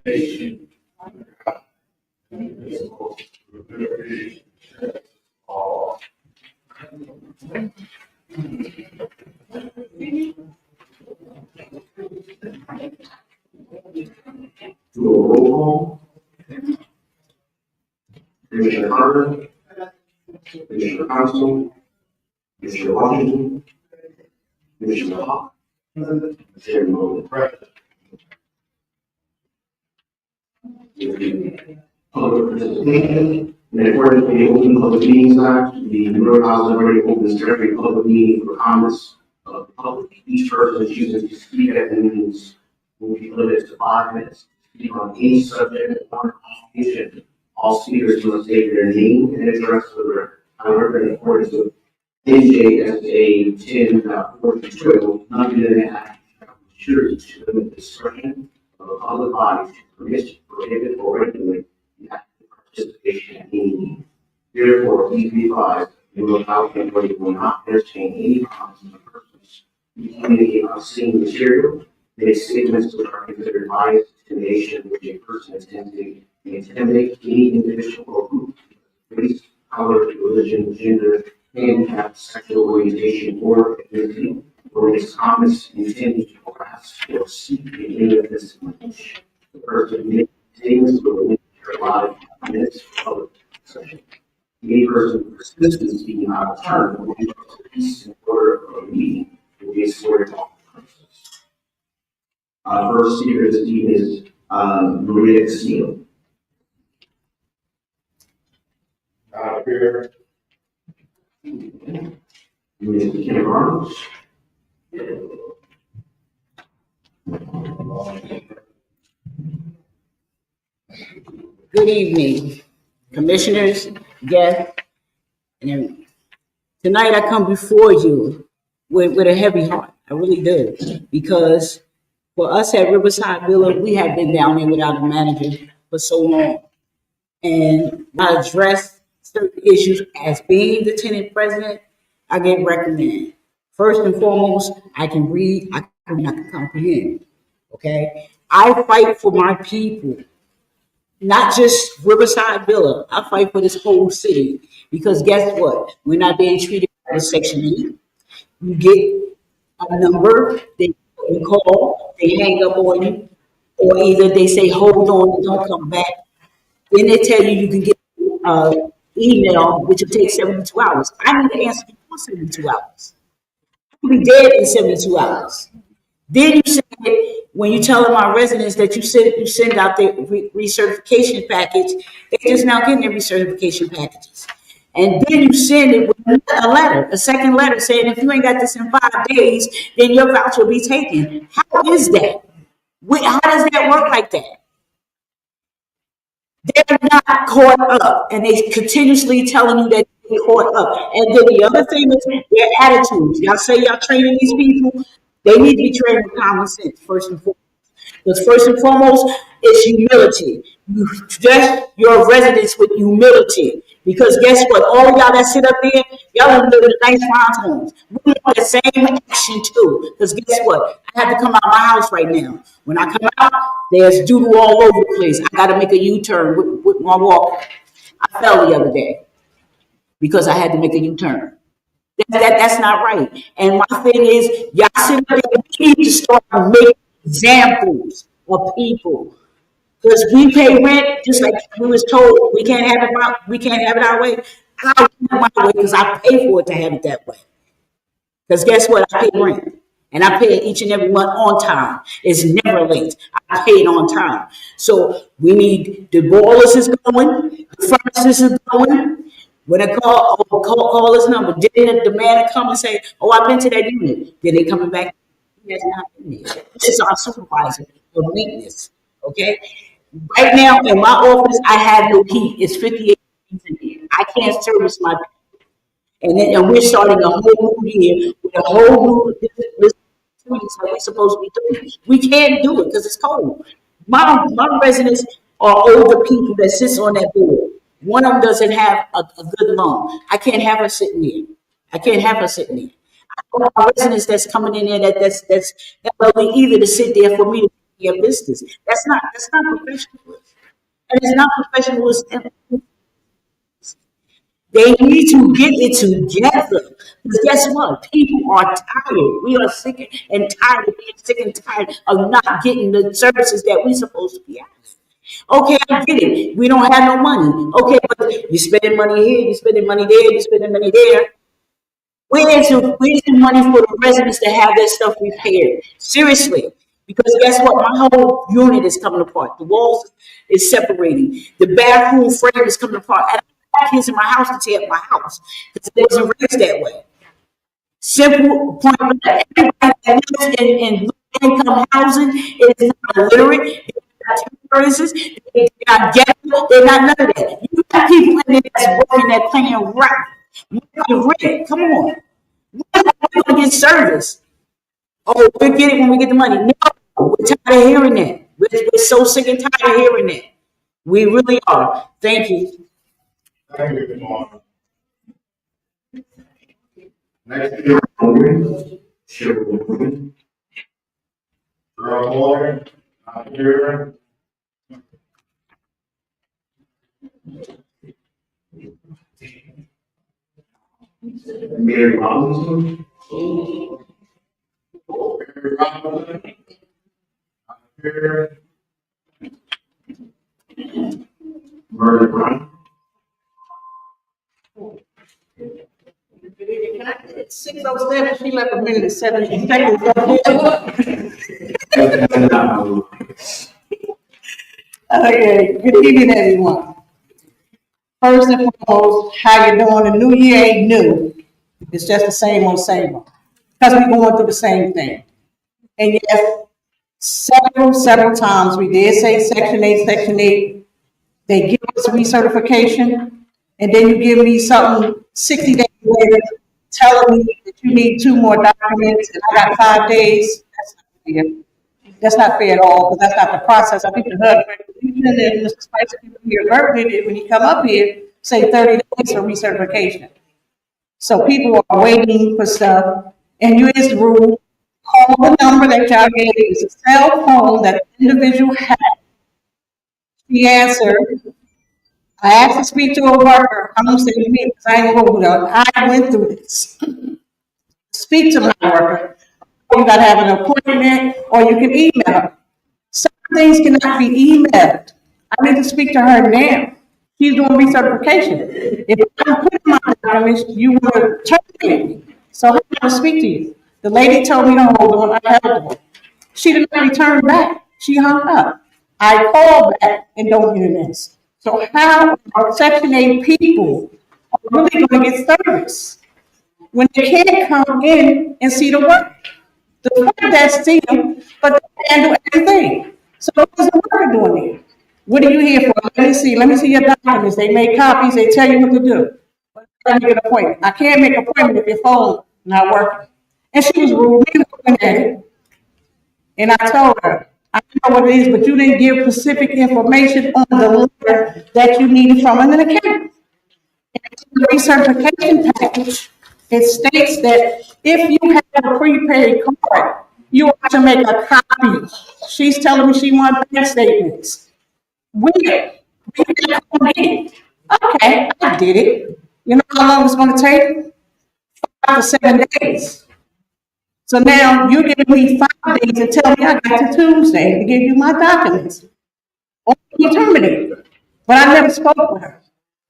nation under God, indivisible, with liberty and justice for all. Do a roll call. Commissioner Carter, Commissioner Council, Commissioner Washington, Commissioner Hawk, Chairman Logan. Public participation. In accordance with the Open Public Meetings Act, the Monroe House already opens every public meeting for comments of the public. Each person choosing to speak at the meetings will be limited to 5 minutes. To speak on any subject or application, all speakers must state their name and address for the record. However, in accordance with NJSA 10.42, nothing in the act should limit discretion of the public body to permit, prohibit, or regulate the active participation in any meeting. Therefore, please be advised, the Monroe House Authority will not entertain any comments from persons who communicate obscene material, make statements which are considered bias, intimidation, which a person intends to intimidate any individual or group, race, color, religion, gender, handicap, sexual orientation, or ethnicity, or makes comments intended to harass or seek in any of this language. The person makes statements will limit their allotted minutes for public discussion. Any person who persists in speaking out of turn will be to the peace and order of a meeting will be escorted off the premises. First speaker this evening is Maria Castillo. Not here. Mr. Ken Arnold. Good evening, commissioners, guests, and everyone. Tonight I come before you with a heavy heart. I really do. Because for us at Riverside Villa, we have been down there without a manager for so long. And I address certain issues as being the tenant president, I get recommended. First and foremost, I can read, I can comprehend. Okay? I fight for my people. Not just Riverside Villa. I fight for this whole city because guess what? We're not being treated by Section 8. You get a number, they call, they hang up on you, or either they say hold on and don't come back. Then they tell you you can get email, which will take 72 hours. I need to answer before 72 hours. I can be dead in 72 hours. Then you say, when you tell our residents that you send out the recertification package, they just now getting their recertification packages. And then you send it with a letter, a second letter saying if you ain't got this in 5 days, then your voucher will be taken. How is that? How does that work like that? They're not caught up, and they continuously telling you that they're caught up. And then the other thing is their attitudes. Y'all say y'all training these people. They need to be trained with common sense, first and foremost. Because first and foremost, it's humility. You dress your residents with humility. Because guess what? All of y'all that sit up there, y'all live in nice farm homes. We want the same action too. Because guess what? I have to come out of my house right now. When I come out, there's doodle all over the place. I got to make a U-turn with my walker. I fell the other day because I had to make a U-turn. That's not right. And my thing is, y'all sit up there, we need to start making examples of people. Because we pay rent, just like we was told, we can't have it our way. I want it my way because I pay for it to have it that way. Because guess what? I pay rent. And I pay it each and every month on time. It's never late. I pay it on time. So we need, the boilers is going, the furnaces is going. When I call this number, then the man come and say, oh, I've been to that unit. Then they coming back. He has not been there. This is our supervisor for maintenance. Okay? Right now in my office, I have no heat. It's 58 degrees in here. I can't service my people. And we're starting a whole new year with a whole new this like we're supposed to be doing. We can't do it because it's cold. My residents are older people that sits on that board. One of them doesn't have a good lung. I can't have her sitting there. I want my residents that's coming in there that's elderly either to sit there for me to your business. That's not professional. And it's not professionalism. They need to get it together. Because guess what? People are tired. We are sick and tired of being sick and tired of not getting the services that we're supposed to be having. Okay, I get it. We don't have no money. Okay, but you're spending money here, you're spending money there, you're spending money there. Where's the money for the residents to have their stuff repaired? Seriously. Because guess what? My whole unit is coming apart. The walls is separating. The bathroom frame is coming apart. And I have kids in my house to tear up my house. Because it wasn't raised that way. Simple point. Everybody that lives in low income housing is not illiterate. They're not terrorists. They're not ghetto. They're not none of that. You got people in there that's working, that paying rent. Come on. When are we going to get service? Oh, we'll get it when we get the money. No, we're tired of hearing that. We're so sick and tired of hearing that. We really are. Thank you. Thank you, Ms. Martin. Next, Earl Morgan, not here. Mary Robinson, Mary Robinson, not here. Murder Brown, It's 6:07. She left a minute and 17 seconds. Okay, good evening, everyone. First and foremost, how you doing? The new year ain't new. It's just the same old, because we're going through the same thing. And yes, several times we did say Section 8, Section 8. They give us recertification, and then you give me something 60 days later telling me that you need 2 more documents, and I got 5 days. That's not fair. That's not fair at all, because that's not the process. I think the HUD and Mr. Spicer here verbally did when you come up here, say 30 days for recertification. So people are waiting for stuff, and you is the rule. Call the number that y'all gave. It's a cell phone that the individual had. She answered. I asked to speak to a worker. I'm gonna say to me because I ain't gonna go through that. I went through this. Speak to my worker. You gotta have an appointment, or you can email her. Some things cannot be emailed. I need to speak to her now. She's doing recertification. If I'm putting my documents, you want to terminate me. So I'm going to speak to you. The lady told me to hold on. I held on. She did not return back. She hung up. I called back and don't hear this. So how are Section 8 people really going to get service when they can't come in and see the work? The work that's see them, but they can't do anything. So what is the worker doing there? What are you here for? Let me see your documents. They make copies, they tell you what to do. But I make an appointment. I can't make an appointment if your phone not working. And she was rude, we looking at it. And I told her, I know what it is, but you didn't give specific information on the letter that you needed from an account. In the recertification package, it states that if you have a prepaid card, you have to make a copy. She's telling me she wants bank statements. Where? We got to get it. Okay, I did it. You know how long it's going to take? 5 to 7 days. So now you're giving me 5 days and tell me I got to Tuesday to give you my documents. Or you terminate her. But I never spoke with her.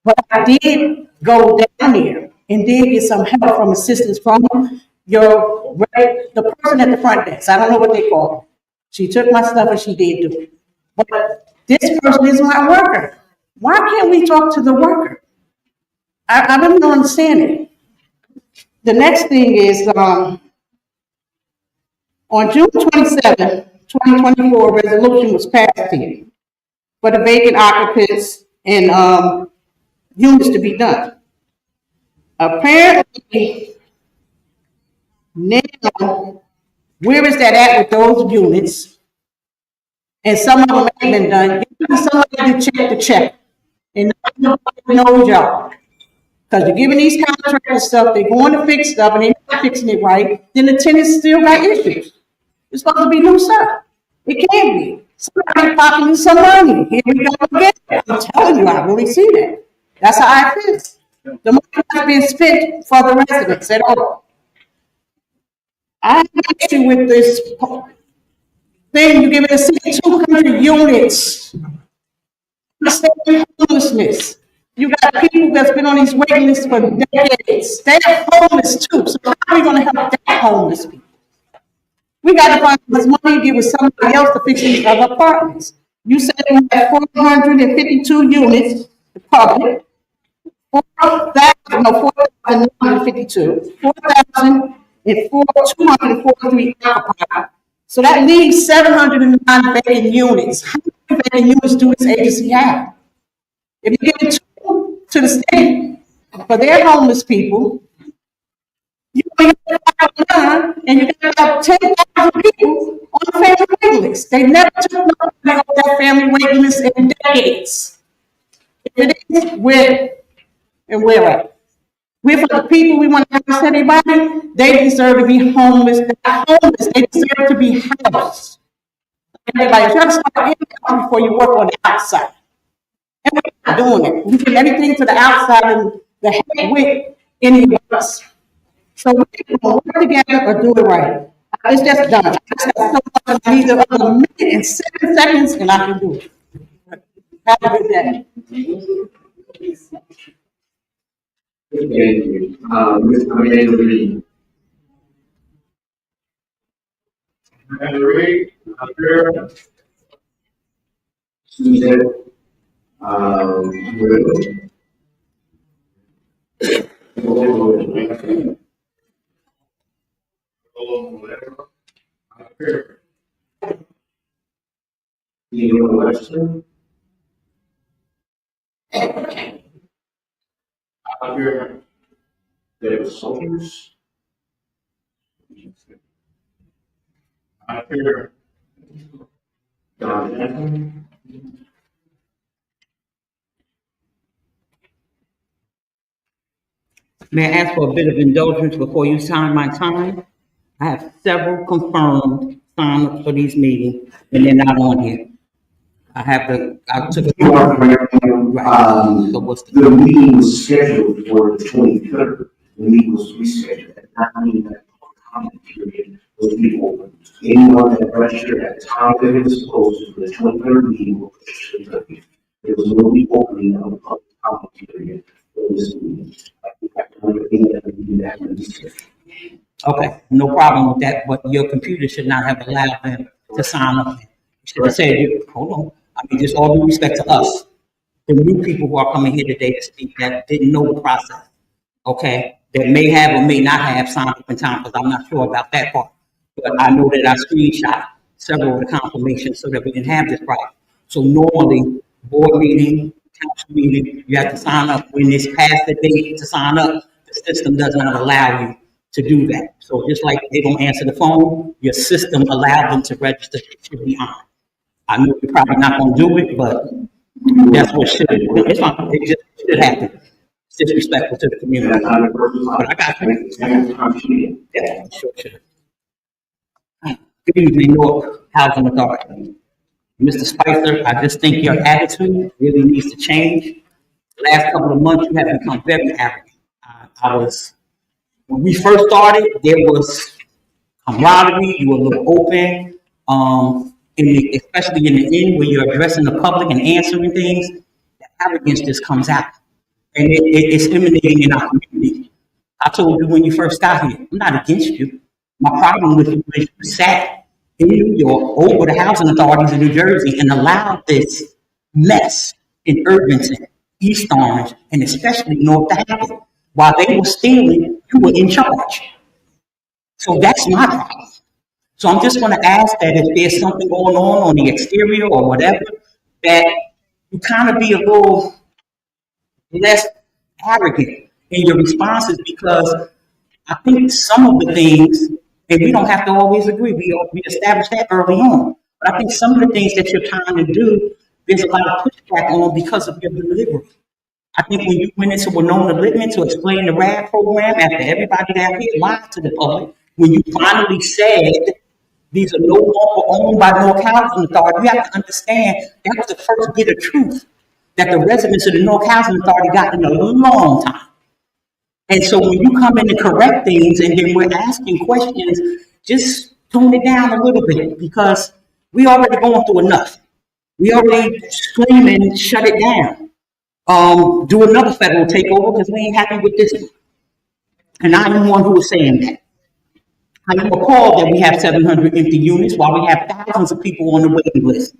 But I did go down there and did get some help from assistance from the person at the front desk. I don't know what they call her. She took my stuff and she did do it. But this person is my worker. Why can't we talk to the worker? I really don't understand it. The next thing is, on June 27, 2024, a resolution was passed here for the vacant occupants and units to be done. Apparently, now, where is that at with those units? And some of them ain't been done. Give me somebody to check the check. And nobody knows y'all. Because you're giving these contractors stuff, they're going to fix stuff, and they're not fixing it right, then the tenants still got issues. It's supposed to be new stuff. It can be. Somebody pocketing some money. Here we go again. I'm telling you, I really see that. That's how I feel. The money has been spent for the residents at all. I have an issue with this thing, you giving the city 200 units. Understand homelessness. You got people that's been on these waiting lists for decades. They're homeless too. So how are we gonna help that homeless people? We gotta find this money, give it somebody else to fix these other apartments. You said we have 452 units, the public, 4,000, no, 4,952, 243 occupied. So that leaves 709 vacant units. How many vacant units do this agency have? If you give it to the state for their homeless people, you only have 509, and you got about 10,000 people on the family waiting list. They never took nobody off that family waiting list in decades. If it is, where and where at? We're for the people, we want to house everybody. They deserve to be homeless. They're homeless. They deserve to be housed. Everybody, you have to start in before you work on the outside. And we're not doing it. We give everything to the outside and the heck with any of us. So we can work together or do it right. It's just done. I just got so much. I need another minute and 7 seconds, and I can do it. Have a good day. Thank you. Ms. Amanda Reed. Amanda Reed, not here. Susan. Will. Not here. Neil Webster. Not here. David Soldiers. Not here. Don Anthony. May I ask for a bit of indulgence before you sign my time? I have several confirmed sign-ups for these meetings, and they're not on here. I took You are a. correct. Right. So what's The meeting was scheduled for the 23rd. The meeting was rescheduled. That mean that comment period was be open. Anyone that registered at the time that it was posted for the 23rd meeting will push to the 30th. There was no reopening of the public comment period for this meeting. I think that's one of the things that we do that in this. Okay, no problem with that, but your computer should not have allowed them to sign up. You should have said, hold on, I mean, just all due respect to us, the new people who are coming here today to speak that didn't know the process, okay? That may have or may not have signed up in time, because I'm not sure about that part. But I know that I screenshot several of the confirmations so that we can have this right. So normally, board meeting, council meeting, you have to sign up when it's past the date to sign up. The system does not allow you to do that. So just like they don't answer the phone, your system allowed them to register. It should be on. I know you're probably not going to do it, but that's what should. It's fine. It just should happen. It's disrespectful to the community. But I got you. Yeah, sure. Good evening, Newark Housing Authority. Mr. Spicer, I just think your attitude really needs to change. The last couple of months, you have become very arrogant. When we first started, there was camaraderie, you were a little open, especially in the end when you're addressing the public and answering things, the arrogance just comes out. And it's emanating in our community. I told you when you first got here, I'm not against you. My problem with you is you sat in New York over the housing authorities in New Jersey and allowed this mess in Irvington, East Orange, and especially North to happen. While they were stealing, you were in charge. So that's my problem. So I'm just going to ask that if there's something going on the exterior or whatever, that you kind of be a little less arrogant in your responses, because I think some of the things, and we don't have to always agree, we established that early on, but I think some of the things that you're trying to do, there's a lot of pushback on because of your delivery. I think when you went into Winona Littman to explain the RAD program after everybody down here lied to the public, when you finally said These are no longer owned by Newark Housing Authority. You have to understand that was the first bit of truth that the residents of the Newark Housing Authority got in a long time. And so when you come in and correct things and then we're asking questions, just tone it down a little bit because we already going through enough. We already screaming, shut it down. Do another federal takeover because we ain't happy with this one. And I'm the one who was saying that. I am appalled that we have 700 empty units while we have thousands of people on the waiting list.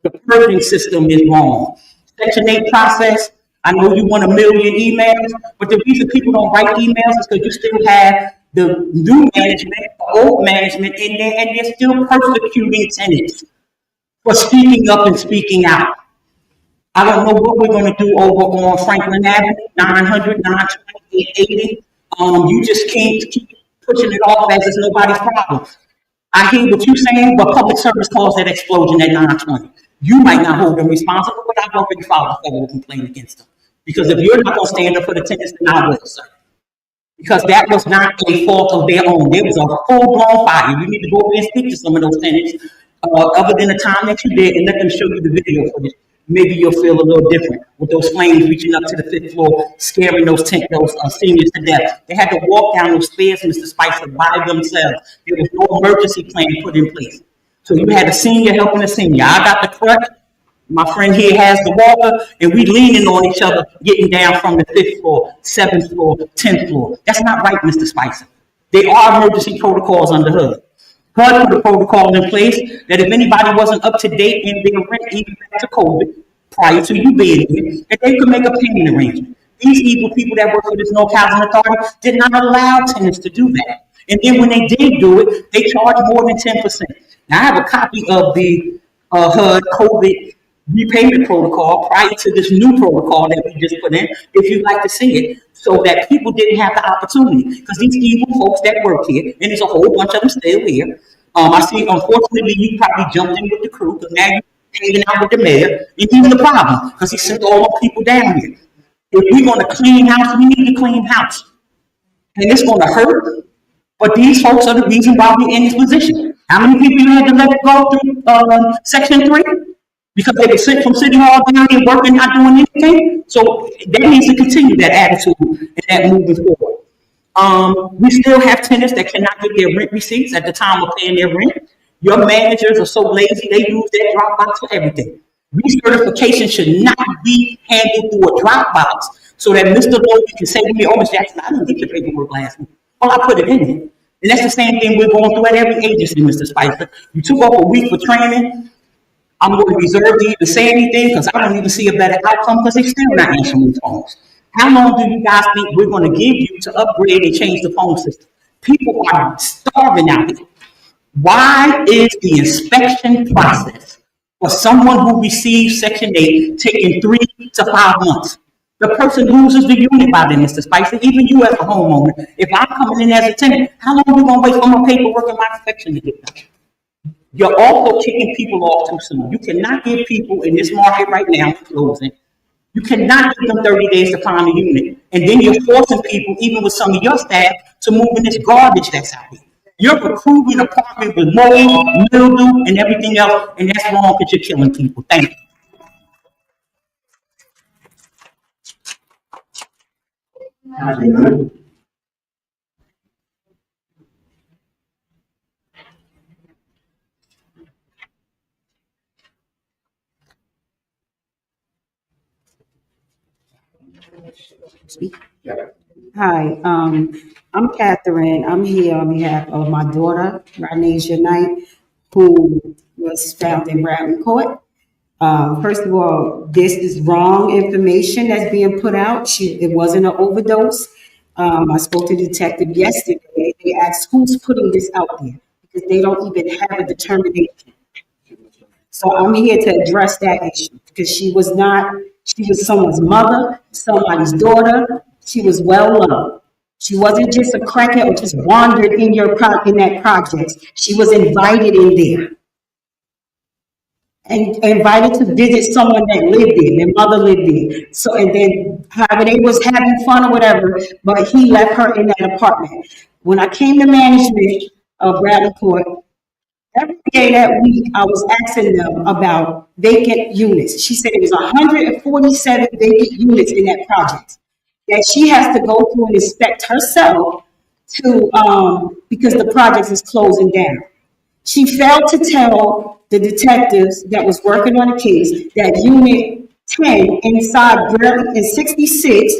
The purging system is wrong. Section 8 process, I know you want 1 million emails, but the reason people don't write emails is because you still have the new management, the old management in there, and they're still persecuting tenants for speaking up and speaking out. I don't know what we're going to do over on Franklin Avenue, 900, 920, 880. You just can't keep pushing it off as it's nobody's problem. I hear what you're saying, but public service caused that explosion at 920. You might not hold them responsible, but I've already filed a federal complaint against them. Because if you're not going to stand up for the tenants, then I will, sir. Because that was not a fault of their own. There was a full-blown fire. You need to go over and speak to some of those tenants, other than the time that you did, and let them show you the video footage. Maybe you'll feel a little different with those flames reaching up to the 5th floor, scaring those seniors to death. They had to walk down those stairs, Mr. Spicer, by themselves. There was no emergency plan put in place. So you had a senior helping a senior. I got the crutch. My friend here has the walker, and we leaning on each other, getting down from the 5th floor, 7th floor, 10th floor. That's not right, Mr. Spicer. There are emergency protocols under HUD. HUD put a protocol in place that if anybody wasn't up to date in their rent, even back to COVID, prior to you being here, that they could make a payment arrangement. These evil people that work for this Newark Housing Authority did not allow tenants to do that. And then when they did do it, they charged more than 10%. Now, I have a copy of the HUD COVID repayment protocol prior to this new protocol that we just put in, if you'd like to see it, so that people didn't have the opportunity. Because these evil folks that work here, and there's a whole bunch of them still here. I see, unfortunately, you probably jumped in with the crew, because now you're hanging out with the mayor, and he's the problem, because he sent all the people down here. If we're going to clean house, we need to clean house. And it's going to hurt, but these folks are the reason why we're in this position. How many people you had to let go through Section 3? Because they were sent from City Hall down here working, not doing anything. So that needs to continue that attitude and that moving forward. We still have tenants that cannot get their rent receipts at the time of paying their rent. Your managers are so lazy, they use that Dropbox for everything. Recertification should not be handed through a Dropbox so that Mr. Logan can say to me, oh, Ms. Jackson, I didn't get your paperwork last week. Well, I put it in there. And that's the same thing we're going through at every agency, Mr. Spicer. You took off a week for training. I'm going to reserve to even say anything because I don't even see a better outcome because they're still not answering these phones. How long do you guys think we're going to give you to upgrade and change the phone system? People are starving out here. Why is the inspection process for someone who receives Section 8 taking 3 to 5 months? The person loses the unit by then, Mr. Spicer. Even you as a homeowner, if I'm coming in as a tenant, how long are we going to wait for my paperwork and my inspection to get done? You're also kicking people off too soon. You cannot give people in this market right now closing. You cannot give them 30 days to find a unit. And then you're forcing people, even with some of your staff, to move in this garbage that's out here. You're recruiting an apartment with mold, mildew, and everything else, and that's wrong because you're killing people. Thank you. Hi, I'm Catherine. I'm here on behalf of my daughter, Ranesia Knight, who was found in Bradley Court. First of all, this is wrong information that's being put out. It wasn't an overdose. I spoke to the detective yesterday. They asked who's putting this out there because they don't even have a determination. So I'm here to address that issue because she was someone's mother, somebody's daughter. She was well loved. She wasn't just a crackhead or just wandered in that project. She was invited in there and invited to visit someone that lived there. Their mother lived there. So, and then however they was having fun or whatever, but he left her in that apartment. When I came to management of Bradley Court, Every day that week, I was asking them about vacant units. She said it was 147 vacant units in that project that she has to go through and inspect herself to, because the project is closing down. She failed to tell the detectives that was working on the case that unit 10 inside Burlington in 66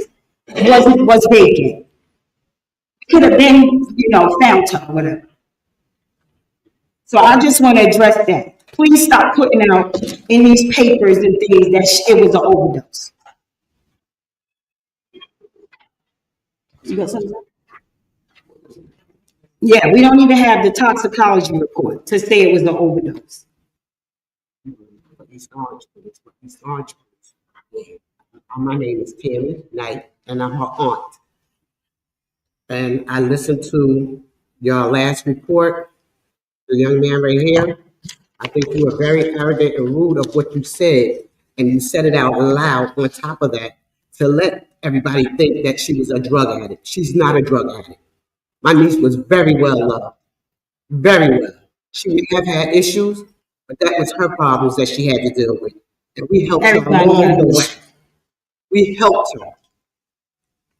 was vacant. Could have been, found her, whatever. So I just want to address that. Please stop putting out in these papers and things that it was an overdose. You got something? Yeah, we don't even have the toxicology report to say it was an overdose. These orange ones, these orange ones. My name is Tammy Knight, and I'm her aunt. And I listened to your last report, the young man right here. I think you were very arrogant and rude of what you said, and you said it out loud on top of that to let everybody think that she was a drug addict. She's not a drug addict. My niece was very well loved, very well. She may have had issues, but that was her problems that she had to deal with. And we helped her Everybody along the does. way. We helped her.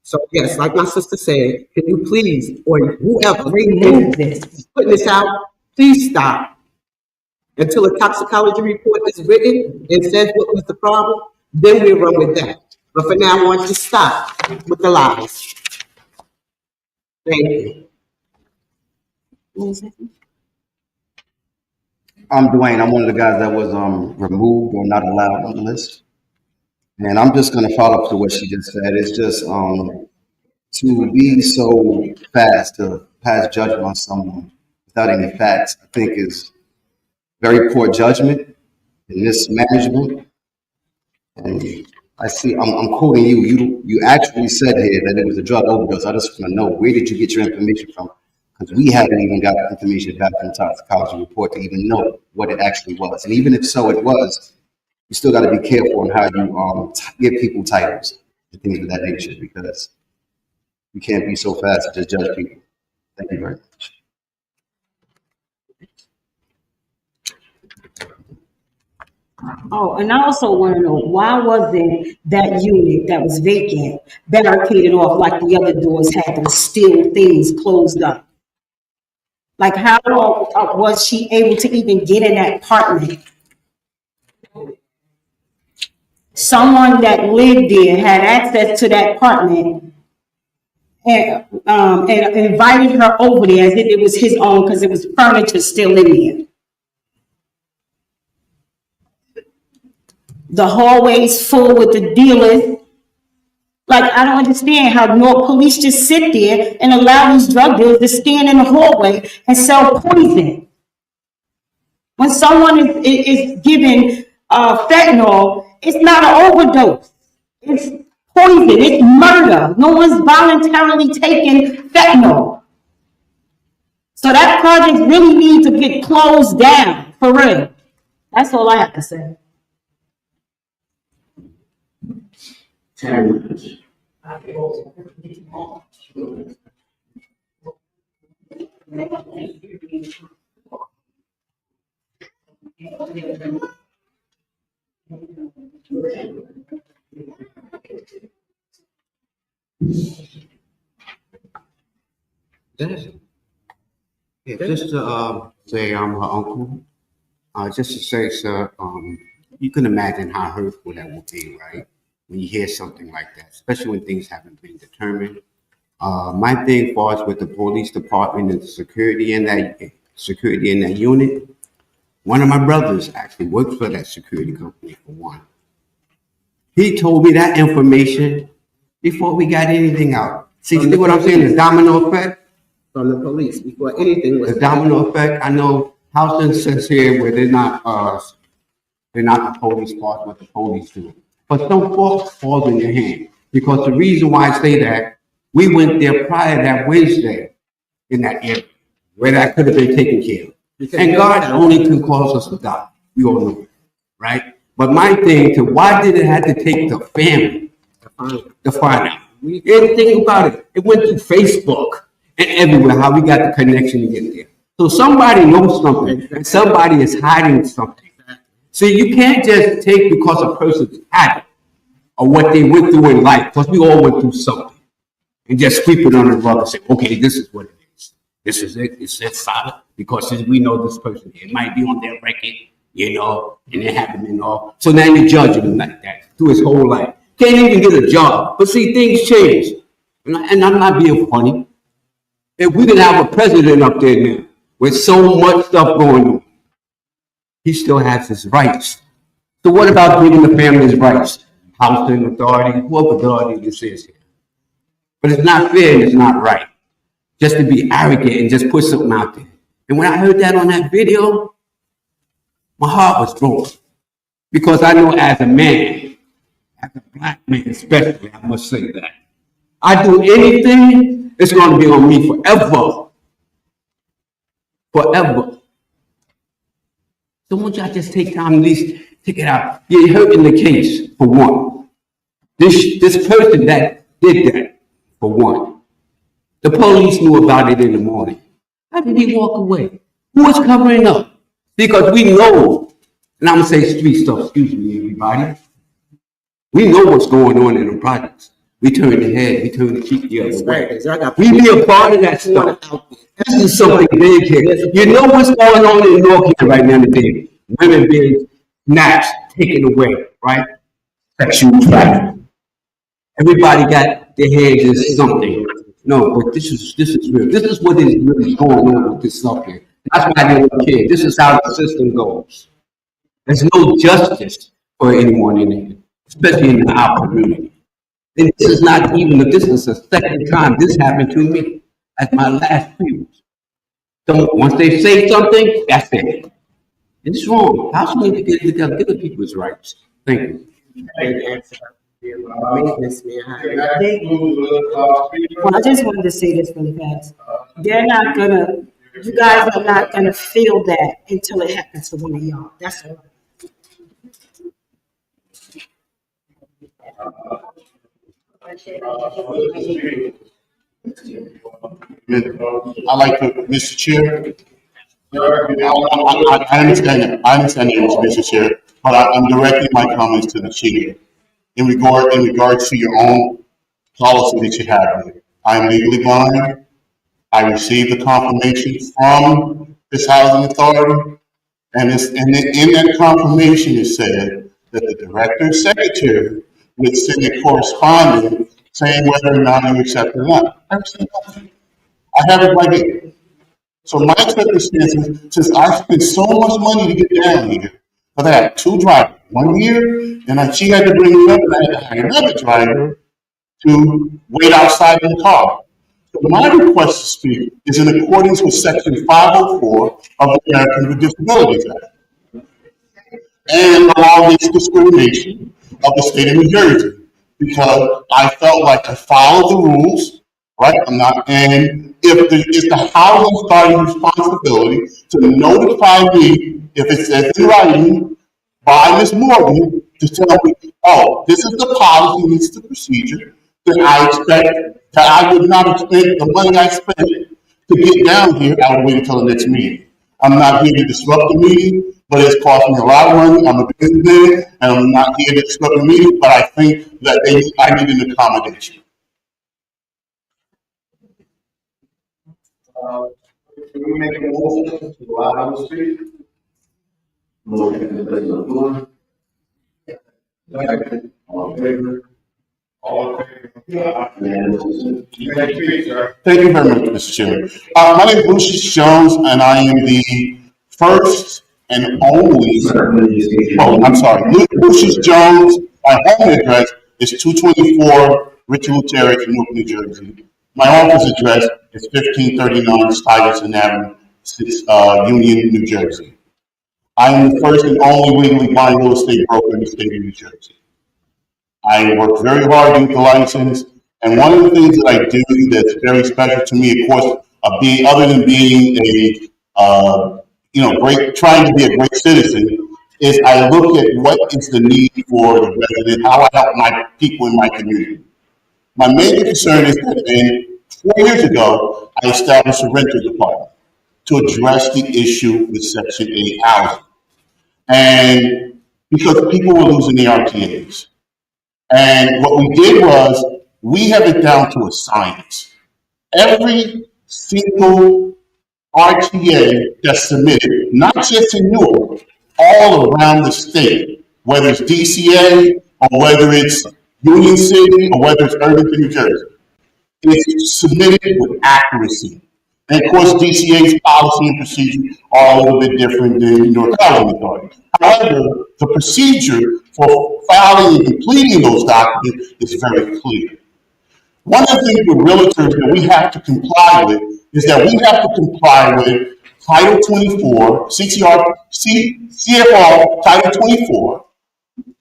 So yes, like my sister said, can you please, or whoever, Remove this. putting this out, please stop. Until a toxicology report is written and says what was the problem, then we'll run with that. But for now, I want you to stop with the lies. Thank you. I'm Dwayne. I'm one of the guys that was removed or not allowed on the list. And I'm just going to follow up to what she just said. It's just to be so fast to pass judgment on someone without any facts, I think is very poor judgment and mismanagement. And I'm quoting you. You actually said here that it was a drug overdose. I just want to know, where did you get your information from? Because we haven't even got information back from the toxicology report to even know what it actually was. And even if so it was, you still got to be careful on how you give people titles and things of that nature, because you can't be so fast to just judge people. Thank you very much. Oh, and I also want to know, why wasn't that unit that was vacant barricaded off like the other doors had those steel things closed up? Like, how was she able to even get in that apartment? Someone that lived there had access to that apartment and invited her over there as if it was his own, because it was furniture still in there. The hallways full with the dealers. Like, I don't understand how Newark police just sit there and allow these drug dealers to stand in the hallway and sell poison. When someone is given fentanyl, it's not an overdose. It's poison. It's murder. No one's voluntarily taking fentanyl. So that project really needs to get closed down, for real. That's all I have to say. 10 minutes. Just to say I'm her uncle. Just to say, sir, you can imagine how hurtful that would be, right? When you hear something like that, especially when things haven't been determined. My thing falls with the police department and the security in that unit. One of my brothers actually works for that security company, for one. He told me that information before we got anything out. See what I'm saying? The domino effect. From the police before anything was The domino effect. I know Houston says here where they're not the police part, what the police do. But some fault falls in your hand, because the reason why I say that, we went there prior that Wednesday in that area where that could have been taken care of. And God only can cause us to die. We all know, right? But my thing to why did it have to take the family to find out? We didn't think about it. It went through Facebook and everywhere how we got the connection to get there. So somebody knows something, and somebody is hiding something. So you can't just take because a person's habit or what they went through in life, because we all went through something, and just sweep it under the rug and say, okay, this is what it is. This is it. It's solid because we know this person. It might be on their record, and it happened and all. So now you judge him like that through his whole life. Can't even get a job. But see, things change. And I'm not being funny. If we can have a president up there now with so much stuff going on, he still has his rights. So what about giving the families rights? Housing authority, what authority this is here. But it's not fair and it's not right. Just to be arrogant and just put something out there. And when I heard that on that video, my heart was broken. Because I know as a man, as a black man especially, I must say that. I do anything, it's going to be on me forever. Forever. So won't y'all just take time, at least take it out. You're hurting the case, for one. This person that did that, for one. The police knew about it in the morning. How did he walk away? Who was covering up? Because we know, and I'm going to say street stuff, excuse me, everybody. We know what's going on in the projects. We turn the head, we turn the cheek the other way. We be a part of that stuff. This is something big here. You know what's going on in Newark right now today? Women being snatched, taken away, right? Sexual trafficking. Everybody got their hands in something. No, but this is real. This is what is really going on with this stuff here. That's why they don't care. This is how the system goes. There's no justice for anyone in it, especially in our community. And this is not even, this is the second time this happened to me at my last previous. So once they say something, that's it. And it's wrong. How should we need to get it together? Give the people his rights. Thank you. Maintenance man. That concludes Well, I just wanted to say this really fast. They're not gonna, you guys are not gonna feel that until it happens to one of y'all. That's all. I like to, Mr. Chair. I understand you, Mr. Chair, but I'm directing my comments to the chair. In regards to your own policy that you have here. I am legally blind. I received the confirmation from this housing authority. And in that confirmation, it said that the director and secretary would send a correspondence saying whether or not you accept it or not. I received nothing. I have it right here. So my circumstances, since I spent so much money to get down here, but I had two drivers, one here, and she had to bring me up, and I had to hire another driver to wait outside in the car. So my request to speak is in accordance with Section 504 of the Americans with Disabilities Act and the law against discrimination of the state of New Jersey, because I felt like I followed the rules, right? And if it's the housing authority's responsibility to notify me if it says in writing by Ms. Morgan to tell me, oh, this is the policy, this is the procedure, then I expect that I would not expect the money I spent to get down here. I would wait until the next meeting. I'm not here to disrupt the meeting, but it's costing me a lot of money. I'm a businessman, and I'm not here to disrupt the meeting, but I think that I need an accommodation. Can we make a motion to allow them to speak? Motion to place on the floor. Second. All in favor? All in favor? Unanimous. You may speak, sir. Thank you very much, Mr. Chairman. My name is Lucius Jones, and I am the first and only, I'm sorry, Lucius Jones. My home address is 224 Richard Terrace, Newark, New Jersey. My office address is 1539 Stuyvesant Avenue, Union, New Jersey. I am the first and only legally blind real estate broker in the state of New Jersey. I work very hard to get the license, and one of the things that I do that's very special to me, of course, other than being trying to be a great citizen, is I look at what is the need for the resident, how I help my people in my community. My main concern is that 4 years ago, I established a rental department. to address the issue with Section 8 housing. And because people were losing their RTAs. And what we did was, we have it down to a science. Every single RTA that's submitted, not just in Newark, all around the state, whether it's DCA or whether it's Union City or whether it's Irvington, New Jersey, it's submitted with accuracy. And of course, DCA's policy and procedure are a little bit different than Newark Housing Authority. However, the procedure for filing and completing those documents is very clear. One of the things with realtors that we have to comply with is that we have to comply with Title 24, CFR Title 24,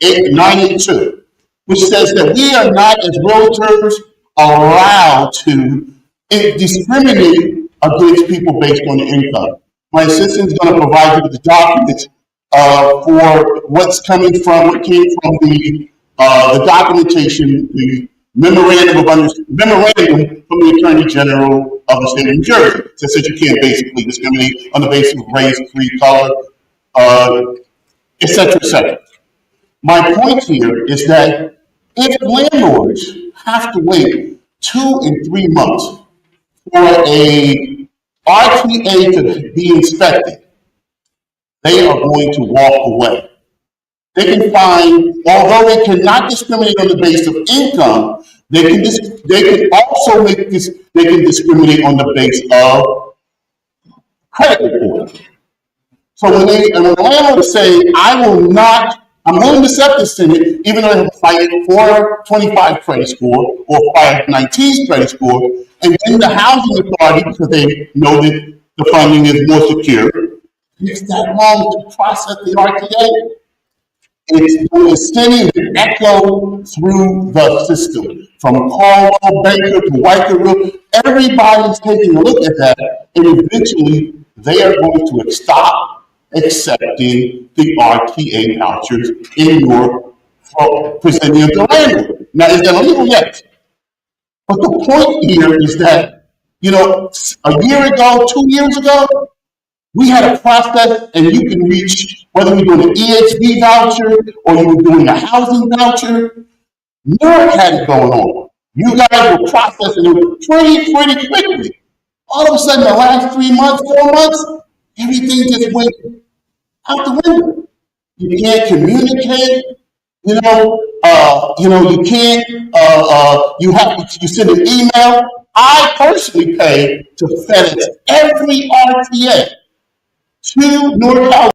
982, which says that we are not, as realtors, allowed to discriminate against people based on their income. My assistant is going to provide you with the documents for what's coming from, what came from the documentation, the memorandum from the Attorney General of the state of New Jersey. That says you can't basically discriminate on the basis of race, creed, color, et cetera, et cetera. My point here is that if landlords have to wait 2 and 3 months for a RTA to be inspected, they are going to walk away. They can find, although they cannot discriminate on the basis of income, they can also they can discriminate on the basis of credit report. So when the landlord say, I'm willing to accept this tenant, even though they have a 425 credit score or 519 credit score, and then the housing authority, because they know that the funding is more secure, takes that long to process the RTA. It's sending an echo through the system, from Caldwell Banker to White. Everybody's taking a look at that, and eventually they are going to stop accepting the RTA vouchers in Newark for presenting to the landlord. Now, is that illegal? Yes. But the point here is that, a year ago, 2 years ago, we had a process, and you can reach, whether you're doing an EHV voucher or you were doing a housing voucher, Newark had it going on. You guys were processing it pretty quickly. All of a sudden, the last 3 months, 4 months, everything just went out the window. You can't communicate. You can't. You send an email. I personally pay to FedEx every RTA to North Carolina.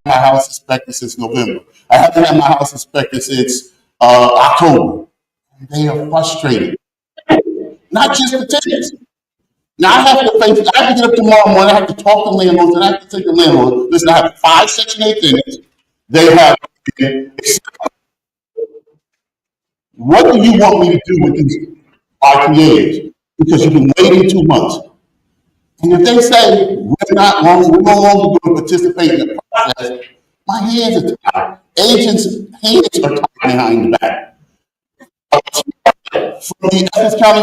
My house inspected since November. I haven't had my house inspected since October. They are frustrated. Not just the tenants. Now I have to get up tomorrow morning, I have to talk to landlords, and I have to take the landlord. Listen, I have 5 Section 8 tenants. They have, what do you want me to do with these RTAs? Because you've been waiting 2 months. And if they say, we're no longer going to participate in the process, my hands are tied. Agents' hands are tied behind the back. From the Essex County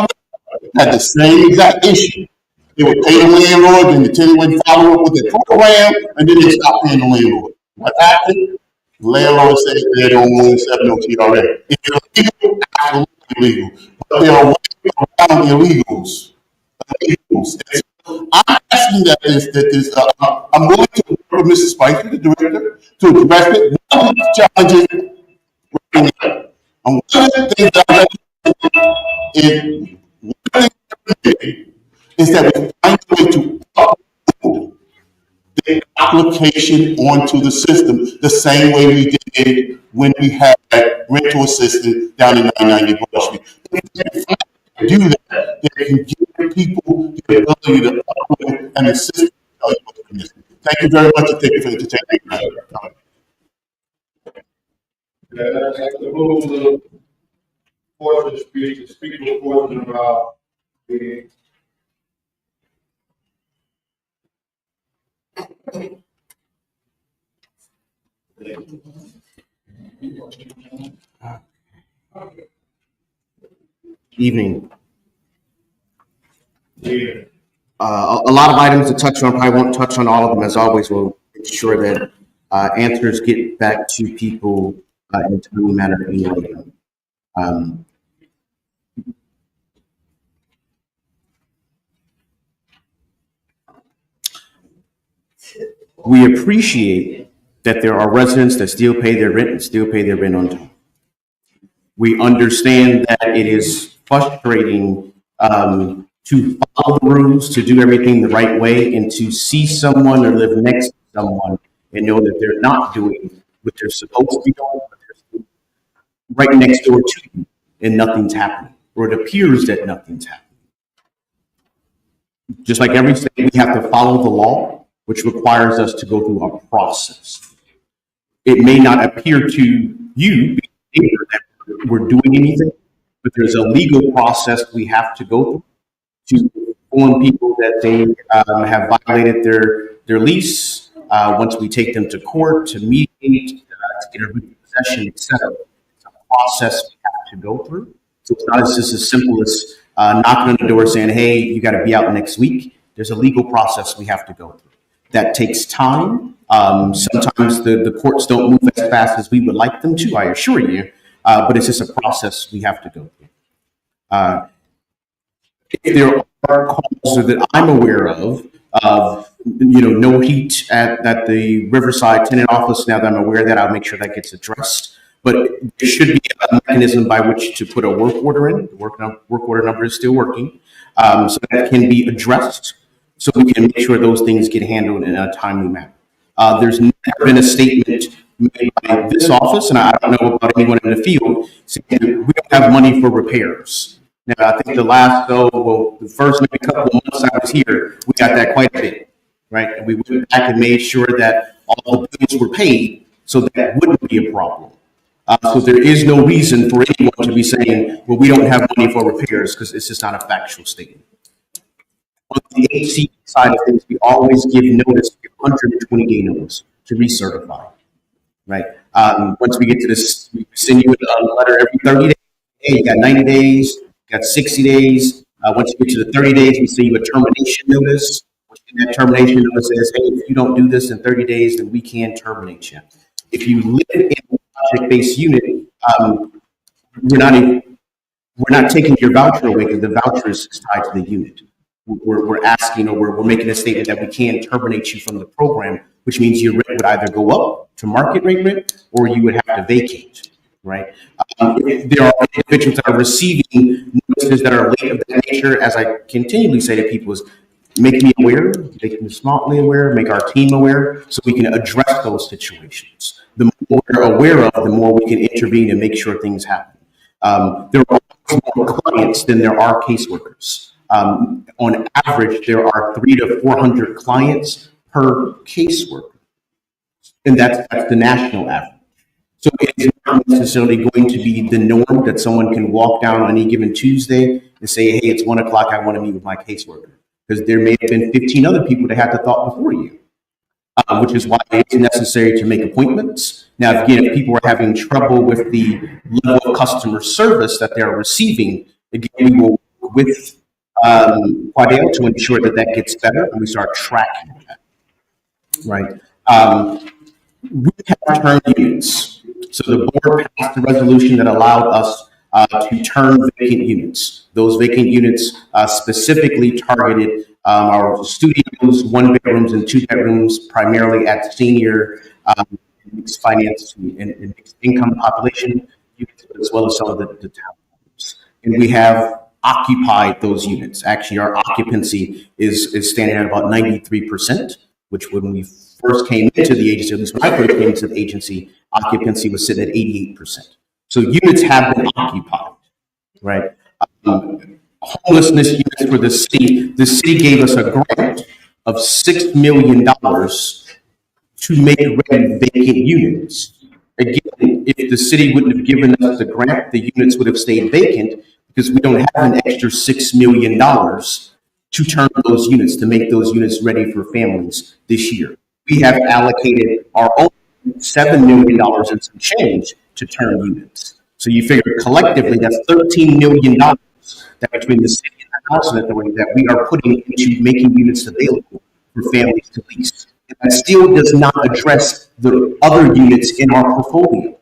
had the same exact issue. They would pay the landlord, and the tenant would follow up with their program, and then they stopped paying the landlord. What happened? The landlord said they don't want to accept no TRA. It's illegal, absolutely illegal. But there are ways around illegals. I'm asking I'm willing to work with Mrs. Spicer, the director, to address it. One of the challenges, and one of the things that is that we find a way to upload the application onto the system the same way we did when we had rental assistance down in 990 Broad Street. If they do that, they can give people the ability to upload it, and the system will tell you what the missing. Thank you very much, and thank you for entertaining me. That's the rules of portion of speech, the speaker portion of the Evening. Yeah. A lot of items to touch on. I won't touch on all of them. As always, we'll make sure that answers get back to people in a timely manner anyway. Um, we appreciate that there are residents that still pay their rent and still pay their rent on time. We understand that it is frustrating to follow the rules, to do everything the right way, and to see someone or live next to someone and know that they're not doing what they're supposed to be doing, but they're right next door to you and nothing's happening, or it appears that nothing's happening. Just like every state, we have to follow the law, which requires us to go through a process. It may not appear to you that we're doing anything, but there's a legal process we have to go through to inform people that they have violated their lease. Once we take them to court to mediate, to get a repossession, etc. It's a process we have to go through. So it's not just as simple as knocking on the door saying, "Hey, you got to be out next week." There's a legal process we have to go through. That takes time. Sometimes the courts don't move as fast as we would like them to, I assure you, but it's just a process we have to go through. If there are calls that I'm aware of no heat at the Riverside tenant office, now that I'm aware of that, I'll make sure that gets addressed. But there should be a mechanism by which to put a work order in. The work order number is still working, so that can be addressed, so we can make sure those things get handled in a timely manner. There's never been a statement made by this office, and I don't know about anyone in the field, saying we don't have money for repairs. Now, I think the first maybe couple of months I was here, we got that quite a bit, right? And we went back and made sure that all the bills were paid, so that wouldn't be a problem. So there is no reason for anyone to be saying, well, we don't have money for repairs, because it's just not a factual statement. On the HC side of things, we always give notice, 120-day notice to recertify, right? Once we get to this, we send you a letter every 30 days. Hey, you got 90 days, you got 60 days. Once you get to the 30 days, we send you a termination notice. And that termination notice says, hey, if you don't do this in 30 days, then we can terminate you. If you live in a project-based unit, we're not taking your voucher away, because the voucher is tied to the unit. We're asking, or we're making a statement that we can terminate you from the program, which means your rent would either go up to market rate rent, or you would have to vacate, right? There are individuals that are receiving notices that are late of that nature. As I continually say to people, is make me aware, make me smartly aware, make our team aware, so we can address those situations. The more we're aware of, the more we can intervene and make sure things happen. There are more clients than there are caseworkers. On average, there are 300 to 400 clients per caseworker, and that's the national average. So it's not necessarily going to be the norm that someone can walk down on any given Tuesday and say, hey, it's 1 o'clock, I want to meet with my caseworker. Because there may have been 15 other people that had the thought before you, which is why it's necessary to make appointments. Now, again, if people are having trouble with the level of customer service that they're receiving, again, we will work with Quadale to ensure that gets better, and we start tracking that, right? We have term units. So the board passed a resolution that allowed us to turn vacant units. Those vacant units specifically targeted our studios, 1 bedrooms and 2 bedrooms, primarily at senior mixed finance and mixed income population units, as well as some of the townhomes. And we have occupied those units. Actually, our occupancy is standing at about 93%, which when we first came into the agency, at least when I first came into the agency, occupancy was sitting at 88%. So units have been occupied, right? Homelessness units for the city gave us a grant of $6 million to make ready vacant units. Again, if the city wouldn't have given us the grant, the units would have stayed vacant, because we don't have an extra $6 million to turn those units, to make those units ready for families this year. We have allocated our own $7 million and some change to turn units. So you figure collectively, that's $13 million that between the city and the housing authority that we are putting into making units available for families to lease. And that still does not address the other units in our portfolio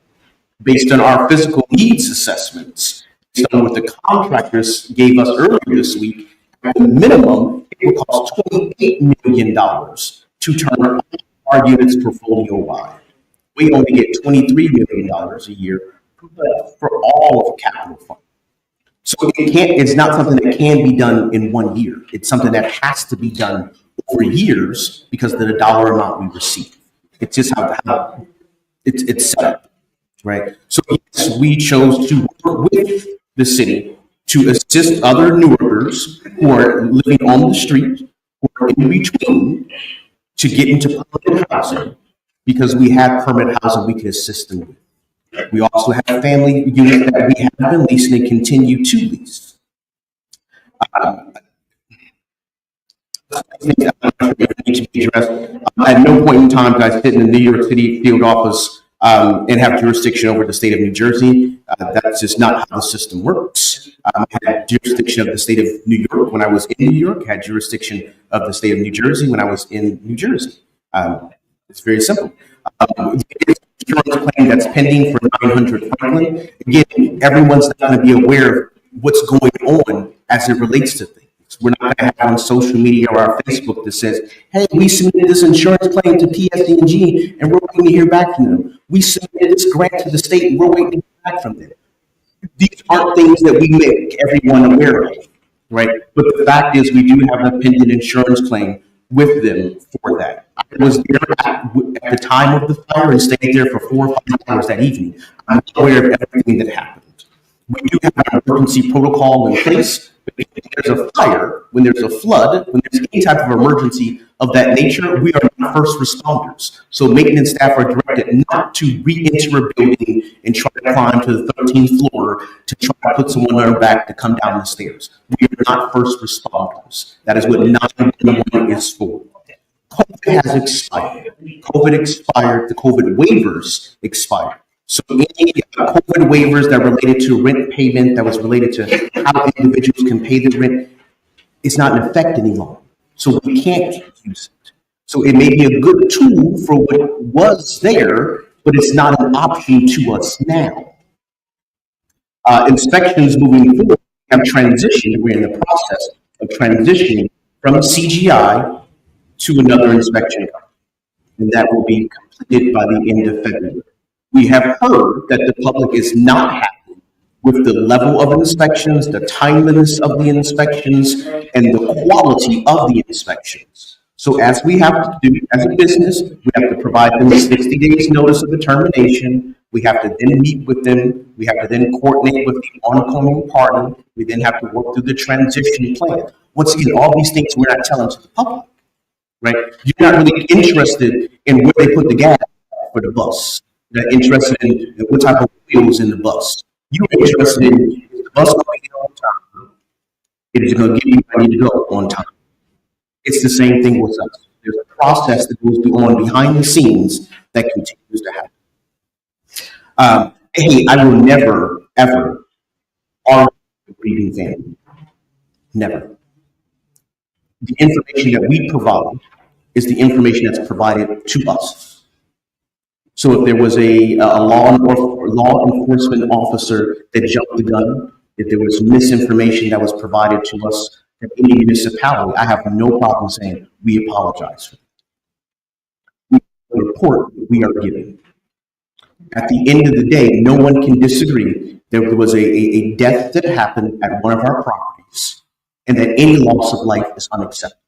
based on our physical needs assessments. Based on what the contractors gave us earlier this week, at the minimum, it would cost $28 million to turn our units portfolio wide. We only get $23 million a year for all of capital fund. So it's not something that can be done in 1 year. It's something that has to be done over years because of the dollar amount we receive. It's just how it's set up, right? So yes, we chose to work with the city to assist other Newarkers who are living on the street, who are in between, to get into permanent housing because we have permanent housing we can assist them with. We also have family units that we have been leasing and continue to lease. Need to be addressed. At no point in time did I sit in the New York City field office and have jurisdiction over the state of New Jersey. That's just not how the system works. I had jurisdiction of the state of New York when I was in New York, had jurisdiction of the state of New Jersey when I was in New Jersey. It's very simple. Insurance claim that's pending for 900 Franklin. Again, everyone's not going to be aware of what's going on as it relates to things. We're not going to have on social media or our Facebook that says, hey, we submitted this insurance claim to PSE&G and we're waiting to hear back from them. We submitted this grant to the state and we're waiting to hear back from them. These aren't things that we make everyone aware of, right? But the fact is we do have a pending insurance claim with them for that. I was there at the time of the fire and stayed there for 4 or 5 hours that evening. I'm aware of everything that happened. We do have an emergency protocol in place. But when there's a fire, when there's a flood, when there's any type of emergency of that nature, we are not first responders. So maintenance staff are directed not to re-enter a building and try to climb to the 13th floor to try to put someone on their back to come down the stairs. We are not first responders. That is what 911 is for. COVID has expired. COVID expired. The COVID waivers expired. So any COVID waivers that related to rent payment, that was related to how individuals can pay the rent, is not in effect any longer. So we can't use it. So it may be a good tool for what was there, but it's not an option to us now. Inspections moving forward have transitioned. We're in the process of transitioning from CGI to another inspection company, and that will be completed by the end of February. We have heard that the public is not happy with the level of inspections, the timeliness of the inspections, and the quality of the inspections. So as we have to do as a business, we have to provide them 60 days notice of the termination. We have to then meet with them. We have to then coordinate with the oncoming party. We then have to work through the transition plan. Once again, all these things we're not telling to the public, right? You're not really interested in where they put the gas for the bus. You're not interested in what type of wheels in the bus. You're interested in, is the bus going to get on time? It is going to get you where I need to go on time. It's the same thing with us. There's a process that goes on behind the scenes that continues to happen. Hey, I will never, ever argue with a grieving family. Never. The information that we provide is the information that's provided to us. So if there was a law enforcement officer that jumped the gun, if there was misinformation that was provided to us from any municipality, I have no problem saying we apologize for that. The report we are giving. At the end of the day, no one can disagree that there was a death that happened at one of our properties and that any loss of life is unacceptable.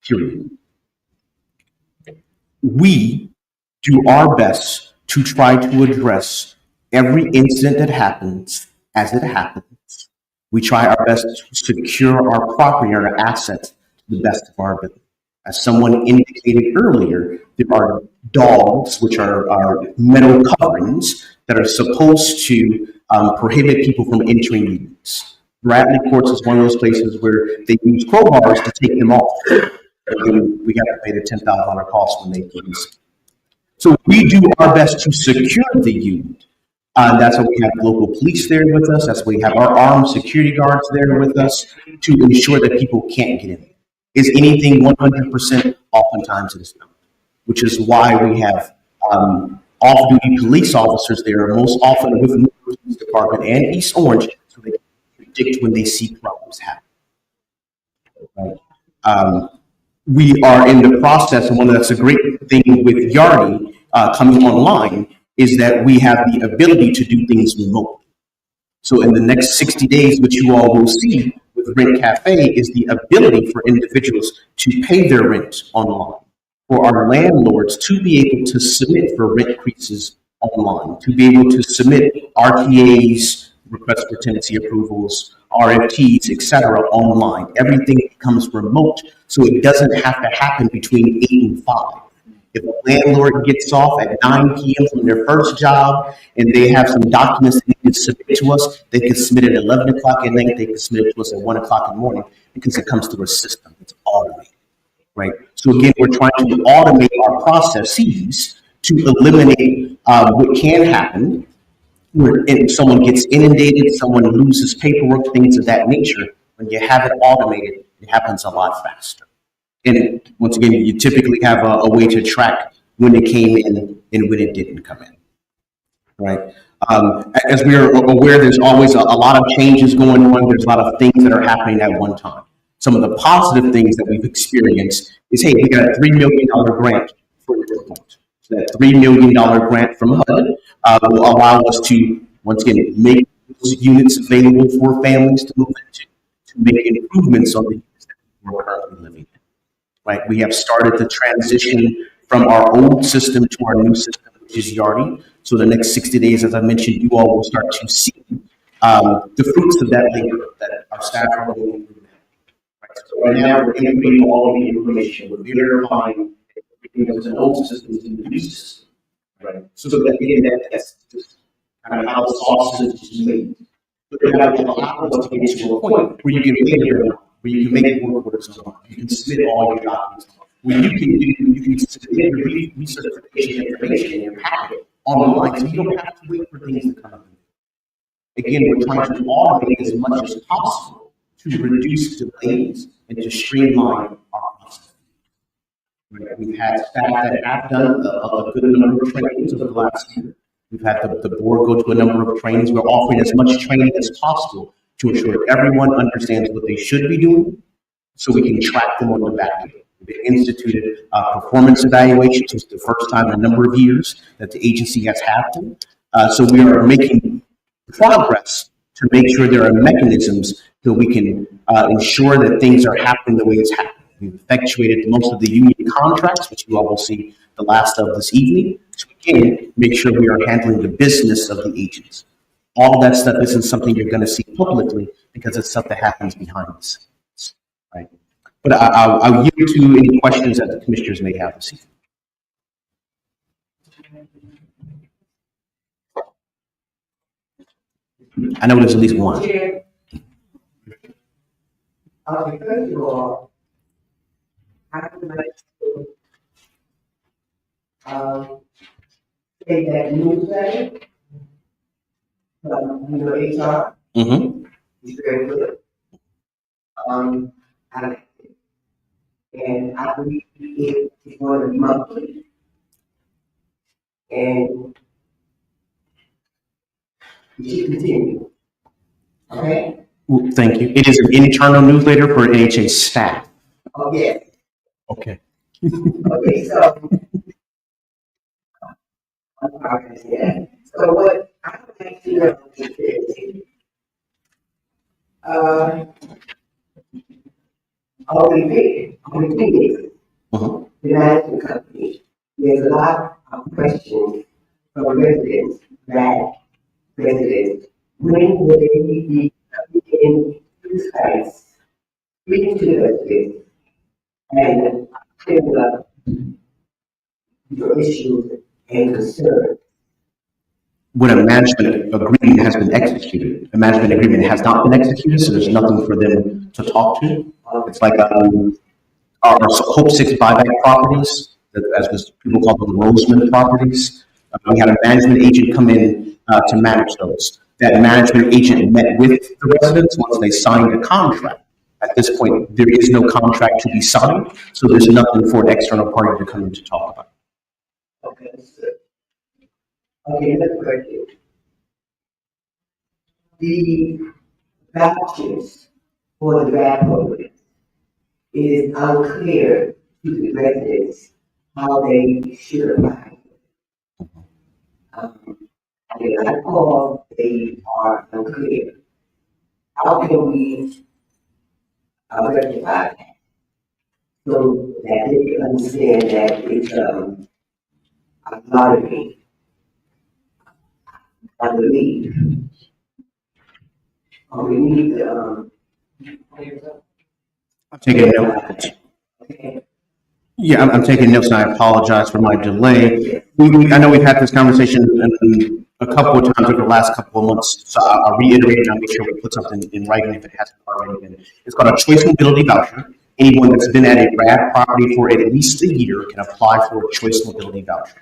Period. We do our best to try to address every incident that happens as it happens. We try our best to secure our property and our assets to the best of our ability. As someone indicated earlier, there are dogs, which are metal coverings, that are supposed to prohibit people from entering units. Bradley Courts is one of those places where they use crowbars to take them off. And then we have to pay the $10,000 cost when they release it. So we do our best to secure the unit. That's why we have local police there with us. That's why we have our armed security guards there with us to ensure that people can't get in. Is anything 100%? Oftentimes it is not, which is why we have off-duty police officers there, most often with the police department and East Orange, so they can predict when they see problems happen. Right? We are in the process, and that's a great thing with Yardi coming online, is that we have the ability to do things remotely. So in the next 60 days, what you all will see with Rent Cafe is the ability for individuals to pay their rent online, for our landlords to be able to submit for rent increases online, to be able to submit RTAs, requests for tenancy approvals, RFTs, etc., online. Everything becomes remote, so it doesn't have to happen between 8 and 5. If a landlord gets off at 9 p.m. from their first job and they have some documents they need to submit to us, they can submit it at 11 o'clock at night, they can submit it to us at 1 o'clock in the morning because it comes through a system. It's automated, right? So again, we're trying to automate our processes to eliminate what can happen where someone gets inundated, someone loses paperwork, things of that nature. When you have it automated, it happens a lot faster. And once again, you typically have a way to track when it came in and when it didn't come in, right? As we are aware, there's always a lot of changes going on. There's a lot of things that are happening at one time. Some of the positive things that we've experienced is, hey, we got a $3 million grant for your deployment. So that $3 million grant from HUD will allow us to, once again, make those units available for families to move into, to make improvements on the units that we're currently living in. Right, we have started the transition from our old system to our new system, which is Yardi. So the next 60 days, as I mentioned, you all will start to see the fruits of that labor that our staff are doing. Right, so right now, we're integrating all of the information. We're verifying everything that was an old system is in the new system. Right, so that again, that's just kind of how the sausage is made. But that will allow us to get to a point where you can pay your bill, where you can make work orders online, you can submit all your documents, where you can submit your recertification information in your packet online, so you don't have to wait for things to come in. Again, we're trying to automate as much as possible to reduce delays and to streamline our process. We've had staff that have done a good number of trainings over the last year. We've had the board go to a number of trainings. We're offering as much training as possible to ensure everyone understands what they should be doing so we can track them on the back end. We instituted performance evaluations. It's the first time in a number of years that the agency has had them. So we are making progress to make sure there are mechanisms so we can ensure that things are happening the way it's happening. We've effectuated most of the union contracts, which you all will see the last of this evening, to again make sure we are handling the business of the agents. All of that stuff isn't something you're going to see publicly because it's stuff that happens behind the scenes, right? But I'll yield to any questions that the commissioners may have this evening. I know there's at least one. Chair. First of all, I would like to say that newsletter from HR is very good. I like it. And I believe it is going to be monthly. And it should continue. Okay? Well, thank you. It is an internal newsletter for NHA staff. Oh, yes. Okay. Okay, so. Yeah. So what I would like to know is on the meetings, the management company, there's a lot of questions from residents when will they be coming in to sites, speaking to the residents, and clearing up your issues and concerns. When a management agreement has been executed, a management agreement has not been executed, so there's nothing for them to talk to. It's like our Hope 6 buyback properties. as was people call them Roseman properties. We had a management agent come in to manage those. That management agent met with the residents once they signed a contract. At this point, there is no contract to be signed, so there's nothing for an external party to come in to talk about. Okay, understood. Okay, let's break it. The vouchers for the grant program is unclear to the residents how they should apply. When I call, they are unclear. How can we rectify that? So that they can understand that it's a lottery, I believe. We need to, I'm taking notes. okay. Yeah, I'm taking notes, and I apologize for my delay. I know we've had this conversation a couple of times over the last couple of months, so I'll reiterate and I'll make sure we put something in writing if it hasn't already been. It's called a choice mobility voucher. Anyone that's been at a RAD property for at least a year can apply for a choice mobility voucher,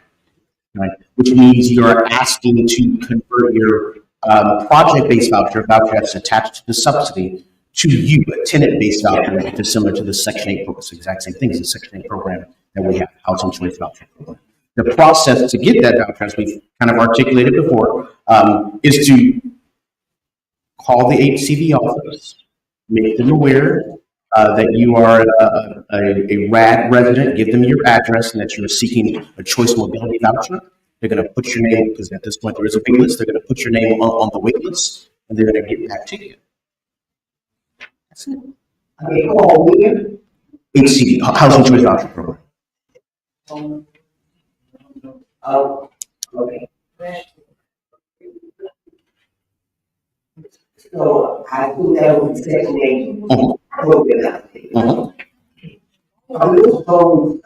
right? Which means you're asking to convert your project-based voucher that's attached to the subsidy, to you, a tenant-based voucher, which is similar to the Section 8 program. It's the exact same thing as the Section 8 program that we have, Housing Choice Voucher program. The process to get that voucher, as we've kind of articulated before, is to call the HCV office, make them aware that you are a RAD resident, give them your address, and that you're seeking a choice mobility voucher. They're going to put your name, because at this point there is a wait list, they're going to put your name on the wait list, and they're going to get back to you. That's it. They call where? HCV, Housing Choice Voucher Program. Oh, okay. So I think that was Section 8 program. Are those phones,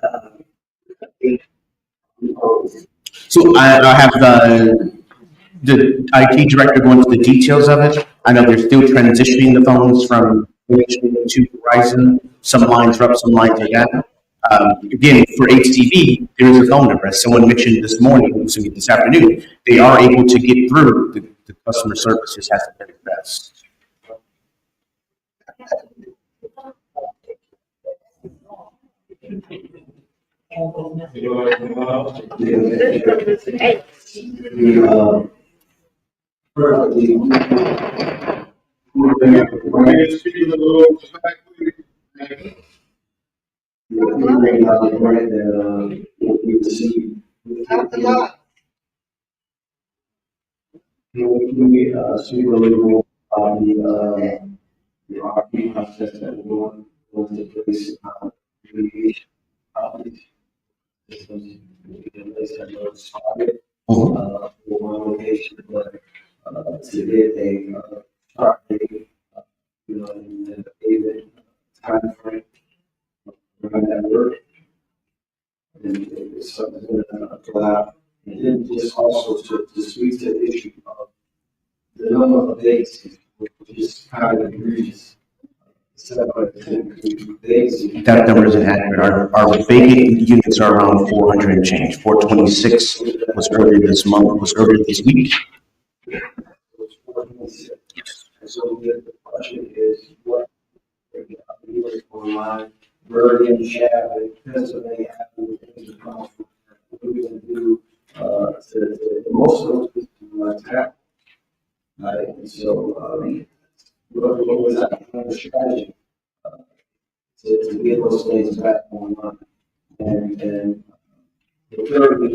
So I have the IT director go into the details of it. I know they're still transitioning the phones from to Verizon. Some lines are up, some lines are down. Again, for HTV, there is a phone number. As someone mentioned this morning, this afternoon, they are able to get through. The customer service just hasn't been the best. The RFP process that we're going to place, remediation, systems, in place that was started, for one location, but, to get a, start date, and then the time frame, run that work. And it's something that, allow, and then just also to speak to the issue of the number of vacancies, which is kind of egregious. That number isn't accurate. Our vacant units are around 400 and change. 426 was earlier this month, was earlier this week. So the question is, what online, Bergen, Chapman, Pennsylvania, what are we going to do to most of those people tap? And so, what was that kind of strategy to get those things back online? And the third is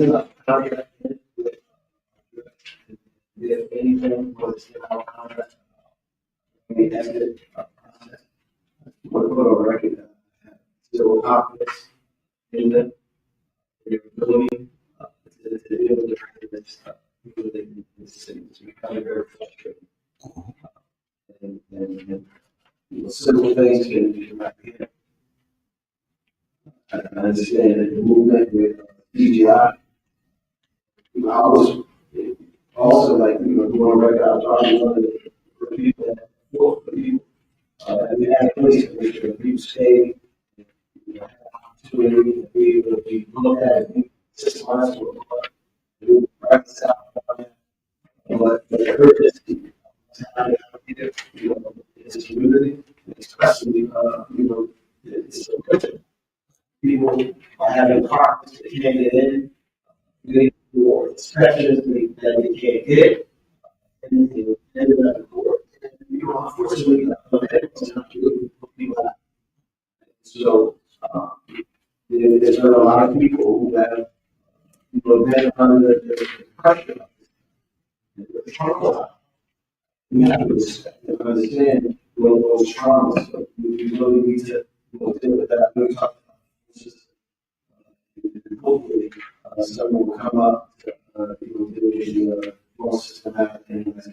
not contract. If anything was in our contract, we ended our process. What put a record zero confidence in them, their ability to deal with the this stuff. It's becoming very frustrating. And simple things can happen. I understand that the movement with DGI. I was also going back out talking for people for people. And we had a place in which people stay, have opportunity to be able to we look at it, 6 months, we'll practice out. But the urgency, you know, is community, especially, it's so urgent. People are having cars that can't get in, they do inspections that they can't get, and they ended up in court. And, unfortunately, it's not good for people. So, there's been a lot of people who have, been under the pressure. We have to respect and understand those traumas. So we really need to deal with that. We talk about just, hopefully, someone will come up to deal with the more systematic things.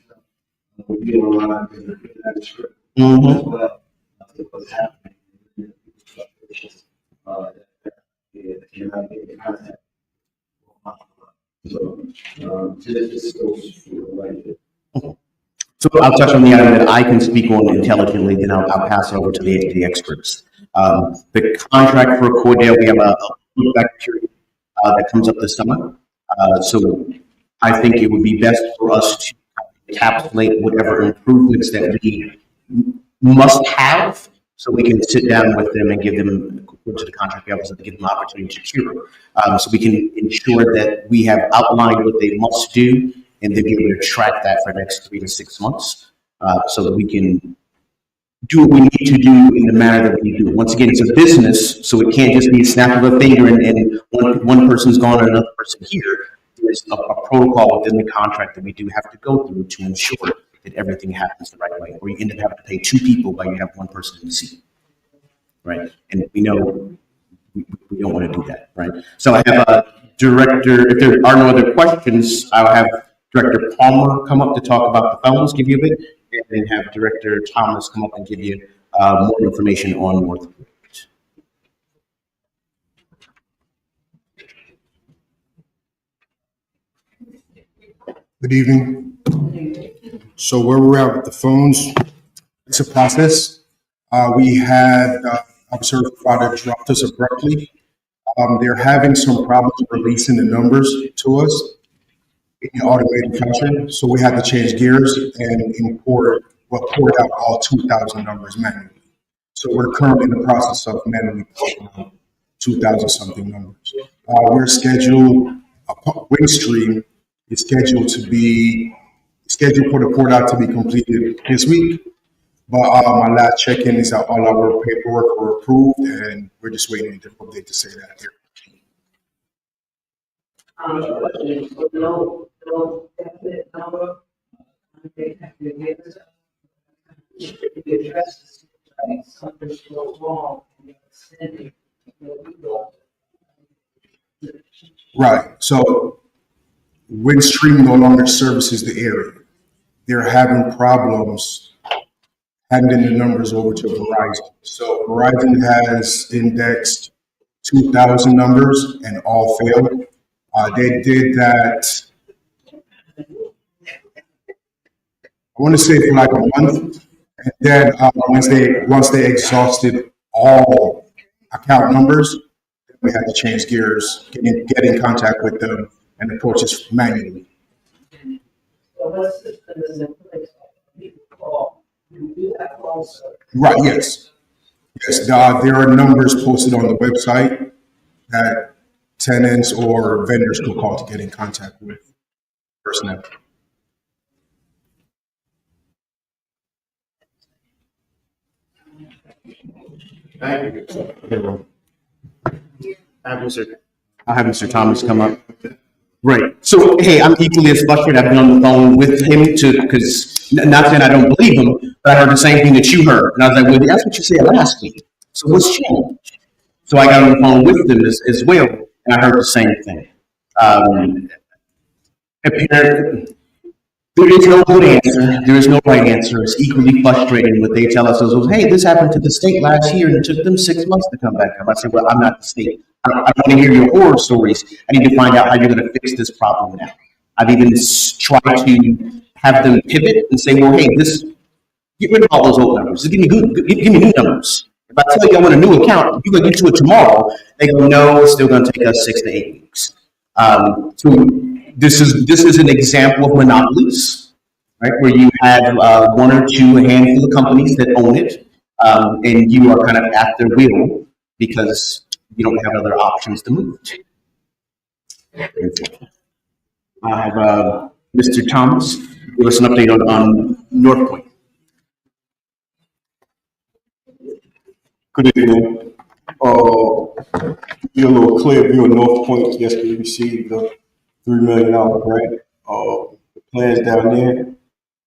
We're getting a lot of that script as well. What's happening in people's frustrations that cannot get in contact. So, just goes right there. So I'll touch on the item that I can speak on intelligently, then I'll pass it over to the experts. The contract for Cordell, we have a look-back period that comes up this summer. So I think it would be best for us to encapsulate whatever improvements that we must have, so we can sit down with them and give them, according to the contract, we obviously give them an opportunity to cure. So we can ensure that we have outlined what they must do, and then be able to track that for the next 3 to 6 months, so that we can do what we need to do in the manner that we do. Once again, it's a business, so it can't just be a snap of a finger and one person's gone and another person here. There's a protocol within the contract that we do have to go through to ensure that everything happens the right way, or you end up having to pay 2 people while you have 1 person in the seat, right? And we know we don't want to do that, right? So I have a director, if there are no other questions, I'll have Director Palmer come up to talk about the felons, give you a bit, and then have Director Thomas come up and give you more information on North. Good evening. So where we're at with the phones, it's a process. We had a service provider dropped us abruptly. They're having some problems releasing the numbers to us in the automated fashion. So we had to change gears and port out all 2,000 numbers manually. So we're currently in the process of manually porting out 2,000 something numbers. We're scheduled, Windstream is scheduled for the port out to be completed this week. But my last check-in is that all our paperwork were approved, and we're just waiting for the update to say that here. No definite number. They have to get us the addresses, right? Something's goes wrong and you're extending. Right. So Windstream no longer services the area. They're having problems handing the numbers over to Verizon. So Verizon has indexed 2,000 numbers and all failed. They did that, I want to say for like a month. And then once they exhausted all account numbers, we had to change gears, get in contact with them and approach us manually. So what system is in place? People call. You do that also. Right, yes. Yes, there are numbers posted on the website that tenants or vendors could call to get in contact with personnel. Thank you. I'll have Mr. Thomas come up. Right. So, hey, I'm equally as frustrated. I've been on the phone with him because, not saying I don't believe him, but I heard the same thing that you heard. And I was like, well, that's what you said last week. So what's changed? So I got on the phone with them as well, and I heard the same thing. Apparently, there is no good answer. There is no right answer. It's equally frustrating what they tell us is, hey, this happened to the state last year, and it took them 6 months to come back up. I said, well, I'm not the state. I want to hear your horror stories. I need to find out how you're going to fix this problem now. I've even tried to have them pivot and say, well, hey, get rid of all those old numbers. Just give me new numbers. If I tell you I want a new account, you're gonna get to it tomorrow. They go, no, it's still gonna take us 6 to 8 weeks. So this is an example of monopolies, right? Where you have one or two, a handful of companies that own it, and you are kind of at their will because you don't have other options to move. I have Mr. Thomas give us an update on North Point. Good evening. Give a little clear view of North Point. Yesterday we received a $3 million grant. The plans down there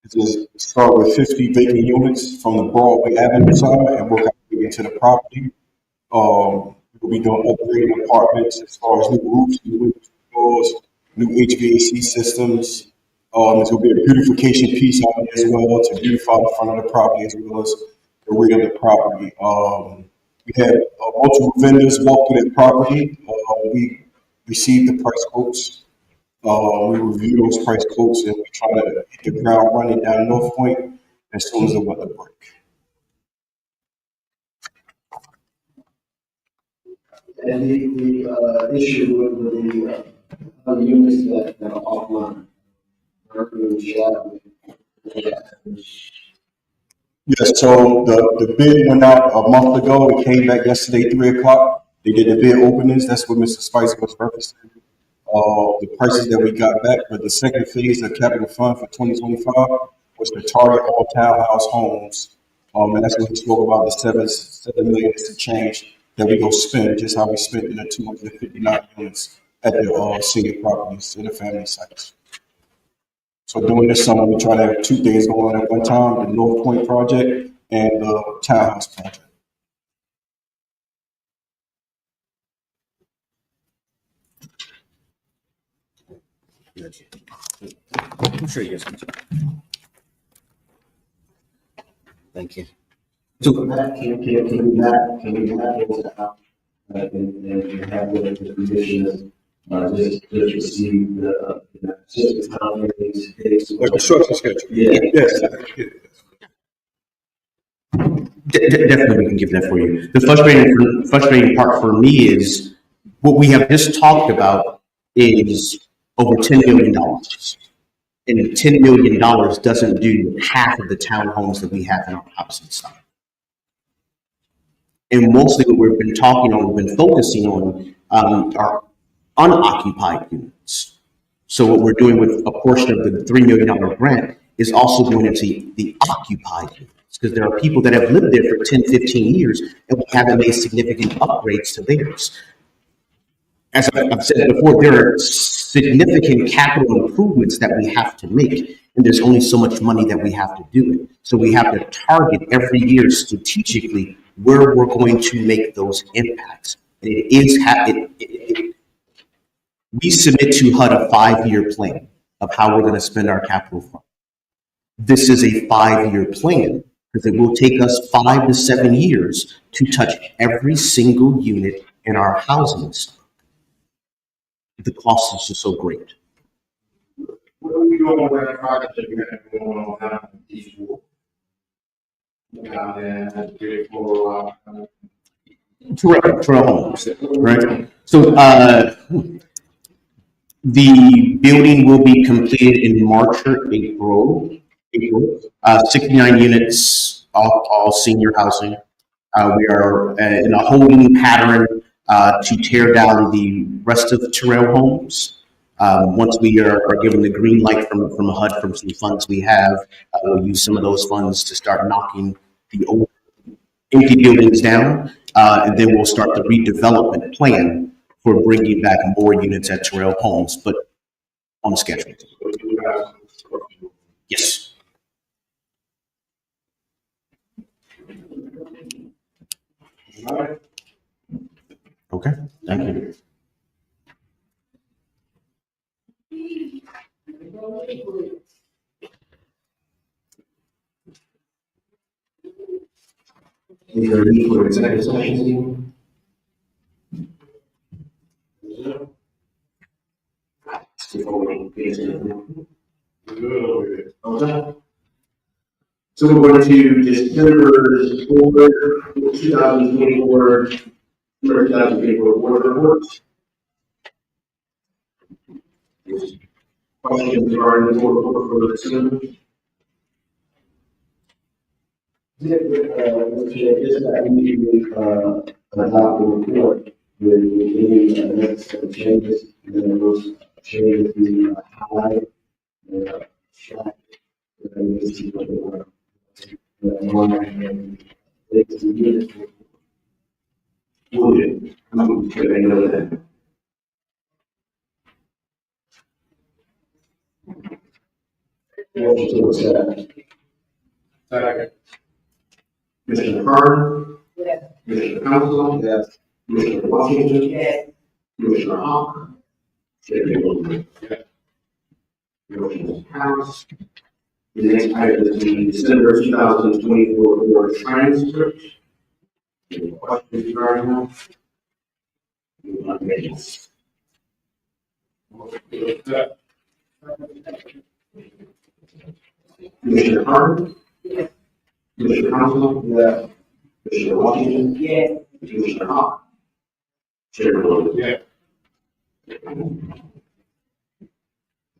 is to start with 50 vacant units from the Broadway Avenue side and work our way into the property. We'll be doing upgrading apartments as far as new roofs, new windows, doors, new HVAC systems. There's going to be a beautification piece out there as well to beautify the front of the property as well as the rear of the property. We had multiple vendors walk through that property. We received the price quotes. We review those price quotes and we try to hit the ground running down North Point as soon as the weather breaks. And the issue with the other units that are offline. Yes, so the bid went out a month ago. It came back yesterday, 3 o'clock. They did the bid openings. That's what Mr. Spicer was referencing. The prices that we got back for the second phase of capital fund for 2025 was to target all townhouse homes. And that's what he spoke about, the 7 million to change that we go spend, just how we spent in the 259 units at the senior properties in the family sites. So during this summer, we try to have 2 things going on at one time, the North Point project and the townhouse project. I'm sure you guys can. Thank you. So Can we back into how, and have the conditions, just receive just the time days. Like construction schedule. Yeah. Yes. Definitely, we can give that for you. The frustrating part for me is what we have just talked about is over $10 million. And $10 million doesn't do half of the townhomes that we have in our housing stock. And mostly what we've been talking on, we've been focusing on are unoccupied units. So what we're doing with a portion of the $3 million grant is also going into the occupied units, because there are people that have lived there for 10, 15 years and we haven't made significant upgrades to theirs. As I've said before, there are significant capital improvements that we have to make, and there's only so much money that we have to do it. So we have to target every year strategically where we're going to make those impacts. And it is we submit to HUD a 5-year plan of how we're going to spend our capital fund. This is a 5-year plan because it will take us 5 to 7 years to touch every single unit in our housing stock. The cost is just so great. What are we doing with that project that we have going on down in East Ward? Down there, that's good for Terrell homes, right? So the building will be completed in March or April. 69 units, all senior housing. We are in a holding pattern to tear down the rest of the Terrell homes. Once we are given the green light from HUD from some funds we have, we'll use some of those funds to start knocking the old empty buildings down, and then we'll start the redevelopment plan for bringing back more units at Terrell Homes, but on schedule. Yes. Okay, thank you. Is there a need for executive session? Okay. So we're going to December 4, 2024, 2024 board reports. Questions regarding the board report for December? Just that we need to adopt the report with any necessary changes, and then those changes be highlighted and tracked. And we see what they were. I'm sure they know that. Motion to accept. Second. Commissioner Carter? Yes. Commissioner Council? Yes. Commissioner Washington? Yes. Commissioner Hawk? Chair Wilson? Yes. Motion passed. The next item is the December 2024 board transcript. Any questions regarding that? Nominations. Commissioner Carter? Yes. Commissioner Council? Yes. Commissioner Washington? Yes. Commissioner Hawk? Chair Wilson? Yes.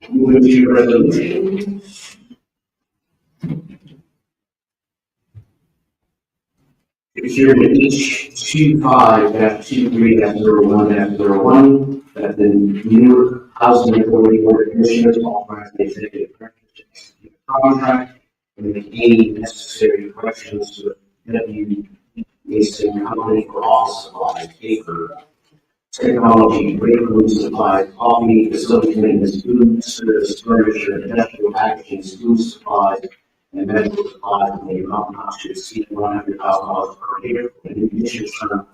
Moving to resolutions. Procurement H 25-23-01-01, that the Newark Housing Authority Board of Commissioners authorize the executive director to execute a contract and make any necessary corrections to the W. Mason Company for office supplies, paper, technology, break room supplies, coffee, facility maintenance, food, service, furniture, industrial packaging, school supplies, and medical supplies in the amount not to exceed $100,000 per year for an initial term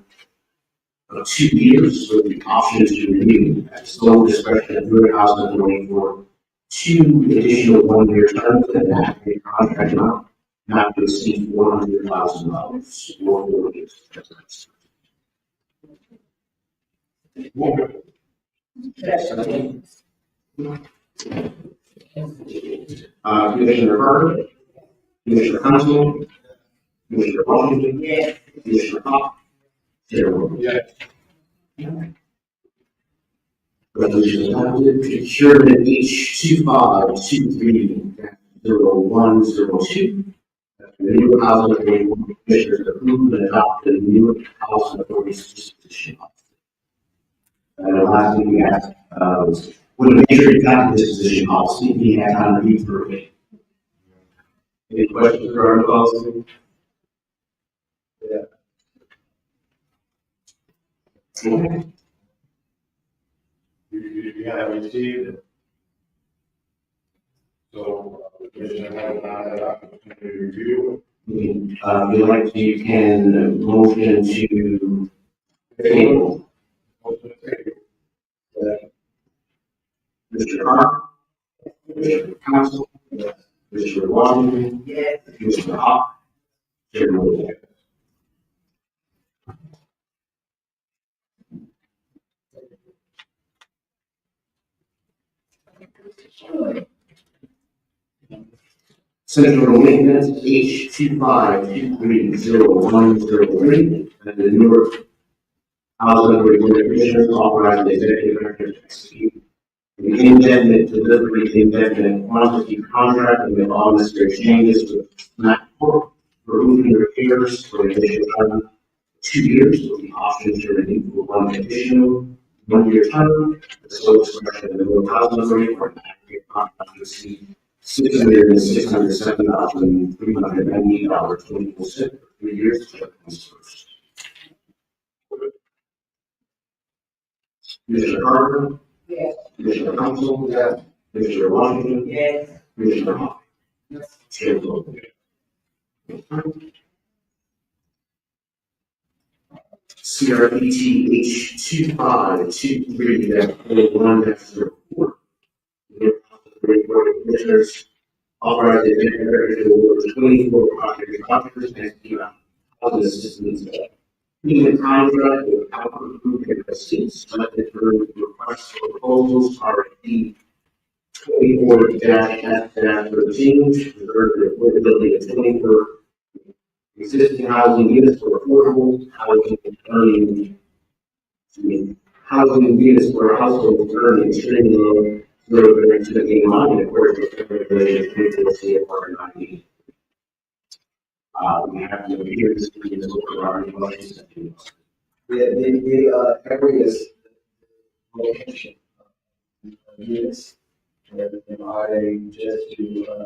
of 2 years with the option to renew at the sole discretion of Newark Housing Authority for 2 additional 1-year terms and that a contract amount not to exceed $100,000 for 4 years. Commissioner Carter? Commissioner Council? Commissioner Washington? Yes. Commissioner Hawk? Chair Wilson? Yes. Resolution adopted. Procurement H 25-23-0102. The Newark Housing Authority Board of Commissioners approved and adopted the Newark Housing Authority's disposition policy. Last week we asked, when the major got this disposition policy, he had time to read through it. Any questions regarding the policy? Okay. You haven't received it. So, the commission has not had opportunity to review If you'd like to, you can motion to table. Mr. Carter? Mr. Council? Mr. Washington? Yes. Mr. Hawk? Chair Wilson? Central Maintenance H 25-23-0103, and the Newark Housing Authority Board of Commissioners authorized the executive director to execute an indefinite delivery, indefinite quantity contract and with all necessary changes with Matt Corp for roofing repairs for an additional term of 2 years with the option to renew for 1 additional 1-year term. The sole discretion of the Newark Housing Authority for an aggregate contract to exceed $607,390.24 for 3 years to the 21st. Commissioner Carter? Yes. Commissioner Council? Yes. Commissioner Washington? Yes. Commissioner Hawk? Yes. Chair Wilson? CRPT H 25-23-01-04. Board of Commissioners authorize the executive director to award 24 project contractors and execute housing assistance payment contract with Alpha Group and Receipts, selected for requests for proposals, RFP 24-13, reserve the affordability of zoning for existing housing units for affordable housing earning, housing units for households earning extremely low, to the game line, according to the regulations, 24 CFR 90. We have to hear this, please, over our questions. The areas, location of units, and are they just to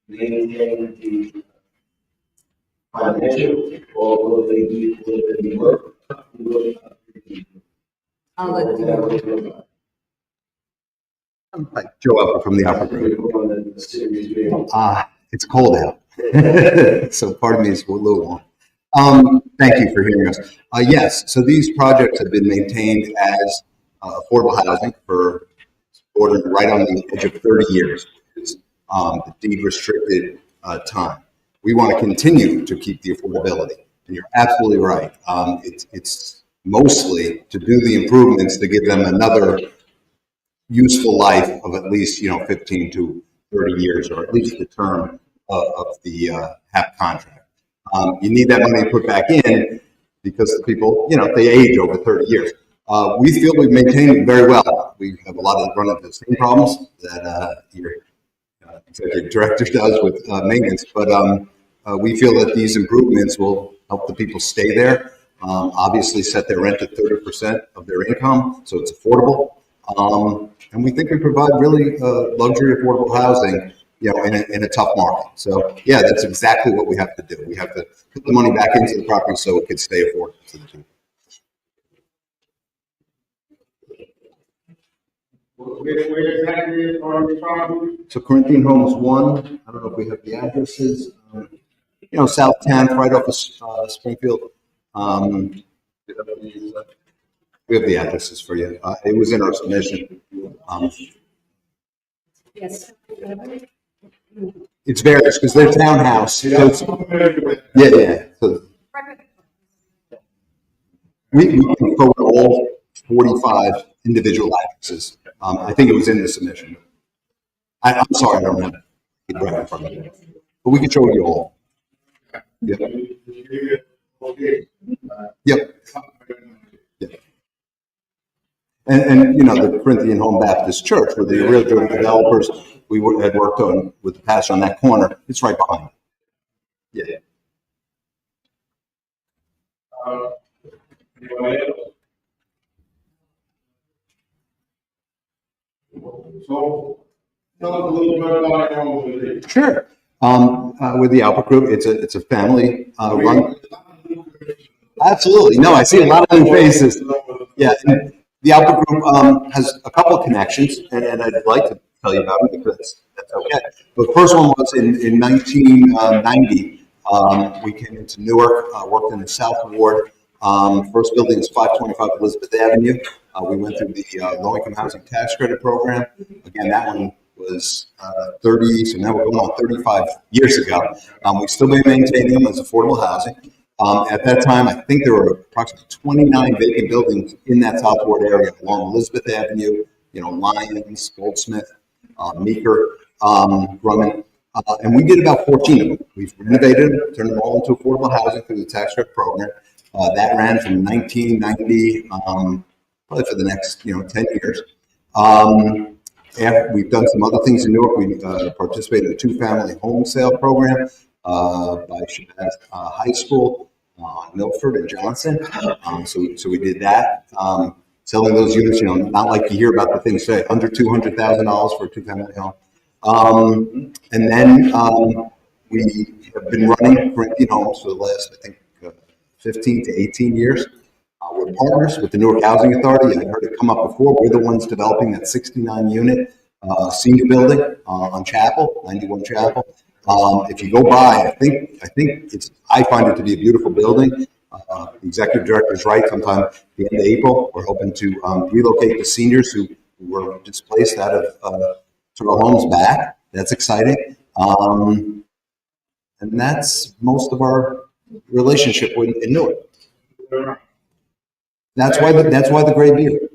maintain the financial, or will they be work? I'll let you know. Hi, Joe Alpha from the Alpha Group. It's cold out, so part of me is a little warm. Thank you for hearing us. Yes, so these projects have been maintained as affordable housing for bordering right on the edge of 30 years, which is the deed restricted time. We want to continue to keep the affordability, and you're absolutely right. It's mostly to do the improvements to give them another useful life of at least 15 to 30 years, or at least the term of the HAP contract. You need that money put back in because the people, they age over 30 years. We feel we've maintained it very well. We have a lot of run into the same problems that your executive director does with maintenance, but we feel that these improvements will help the people stay there. Obviously, set their rent at 30% of their income, so it's affordable. And we think we provide really luxury affordable housing, in a tough market. So yeah, that's exactly what we have to do. We have to put the money back into the property so it could stay affordable to the people. Where exactly are the property? So Corinthian Homes 1, I don't know if we have the addresses. South 10th, right off of Springfield. We have the addresses for you. It was in our submission. Yes. It's various because they're townhouse. So yeah. So we can quote all 45 individual addresses. I think it was in the submission. I'm sorry, I don't have it right in front of me. But we can show you all. Yep. Yep. And the Corinthian Home Baptist Church, where the original developers we had worked on with the pastor on that corner, it's right behind. Yeah. So, tell us a little bit about your home. Sure. With the Alpha Group, it's a family run. Absolutely. No, I see a lot of new faces. Yeah. And the Alpha Group has a couple of connections, and I'd like to tell you about them because that's okay. The first one was in 1990. We came into Newark, worked in the South Ward. First building is 525 Elizabeth Avenue. We went through the low-income housing tax credit program. Again, that one was 30, so now we're going on 35 years ago. We've still been maintaining them as affordable housing. At that time, I think there were approximately 29 vacant buildings in that South Ward area along Elizabeth Avenue, Lyons, Goldsmith, Meeker, Grumman. And we did about 14 of them. We've renovated them, turned them all into affordable housing through the tax credit program. That ran from 1990, probably for the next 10 years. And we've done some other things in Newark. We participated in the two-family home sale program by Shabazz High School on Milford and Johnson. So we did that. Selling those units, not like you hear about the things say under $200,000 for a two-family home. And then we have been running Corinthian Homes for the last, I think, 15 to 18 years. We're partners with the Newark Housing Authority. I heard it come up before. We're the ones developing that 69-unit senior building on Chapel, 91 Chapel. If you go by, I find it to be a beautiful building. The executive director is right. Sometime at the end of April, we're hoping to relocate the seniors who were displaced out of sort of homes back. That's exciting. And that's most of our relationship in Newark. That's why the gray beard.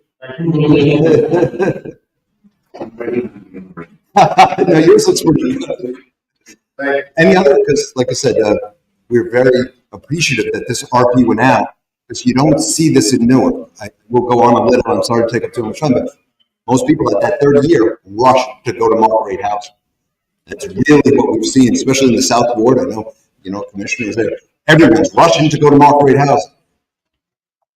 No, yours looks pretty good. Any other, because like I said, we're very appreciative that this RP went out, because you don't see this in Newark. I will go on a little, I'm sorry to take up too much time, but most people at that third year rush to go to market rate housing. That's really what we've seen, especially in the South Ward. I know, commissioners there. Everyone's rushing to go to market rate housing.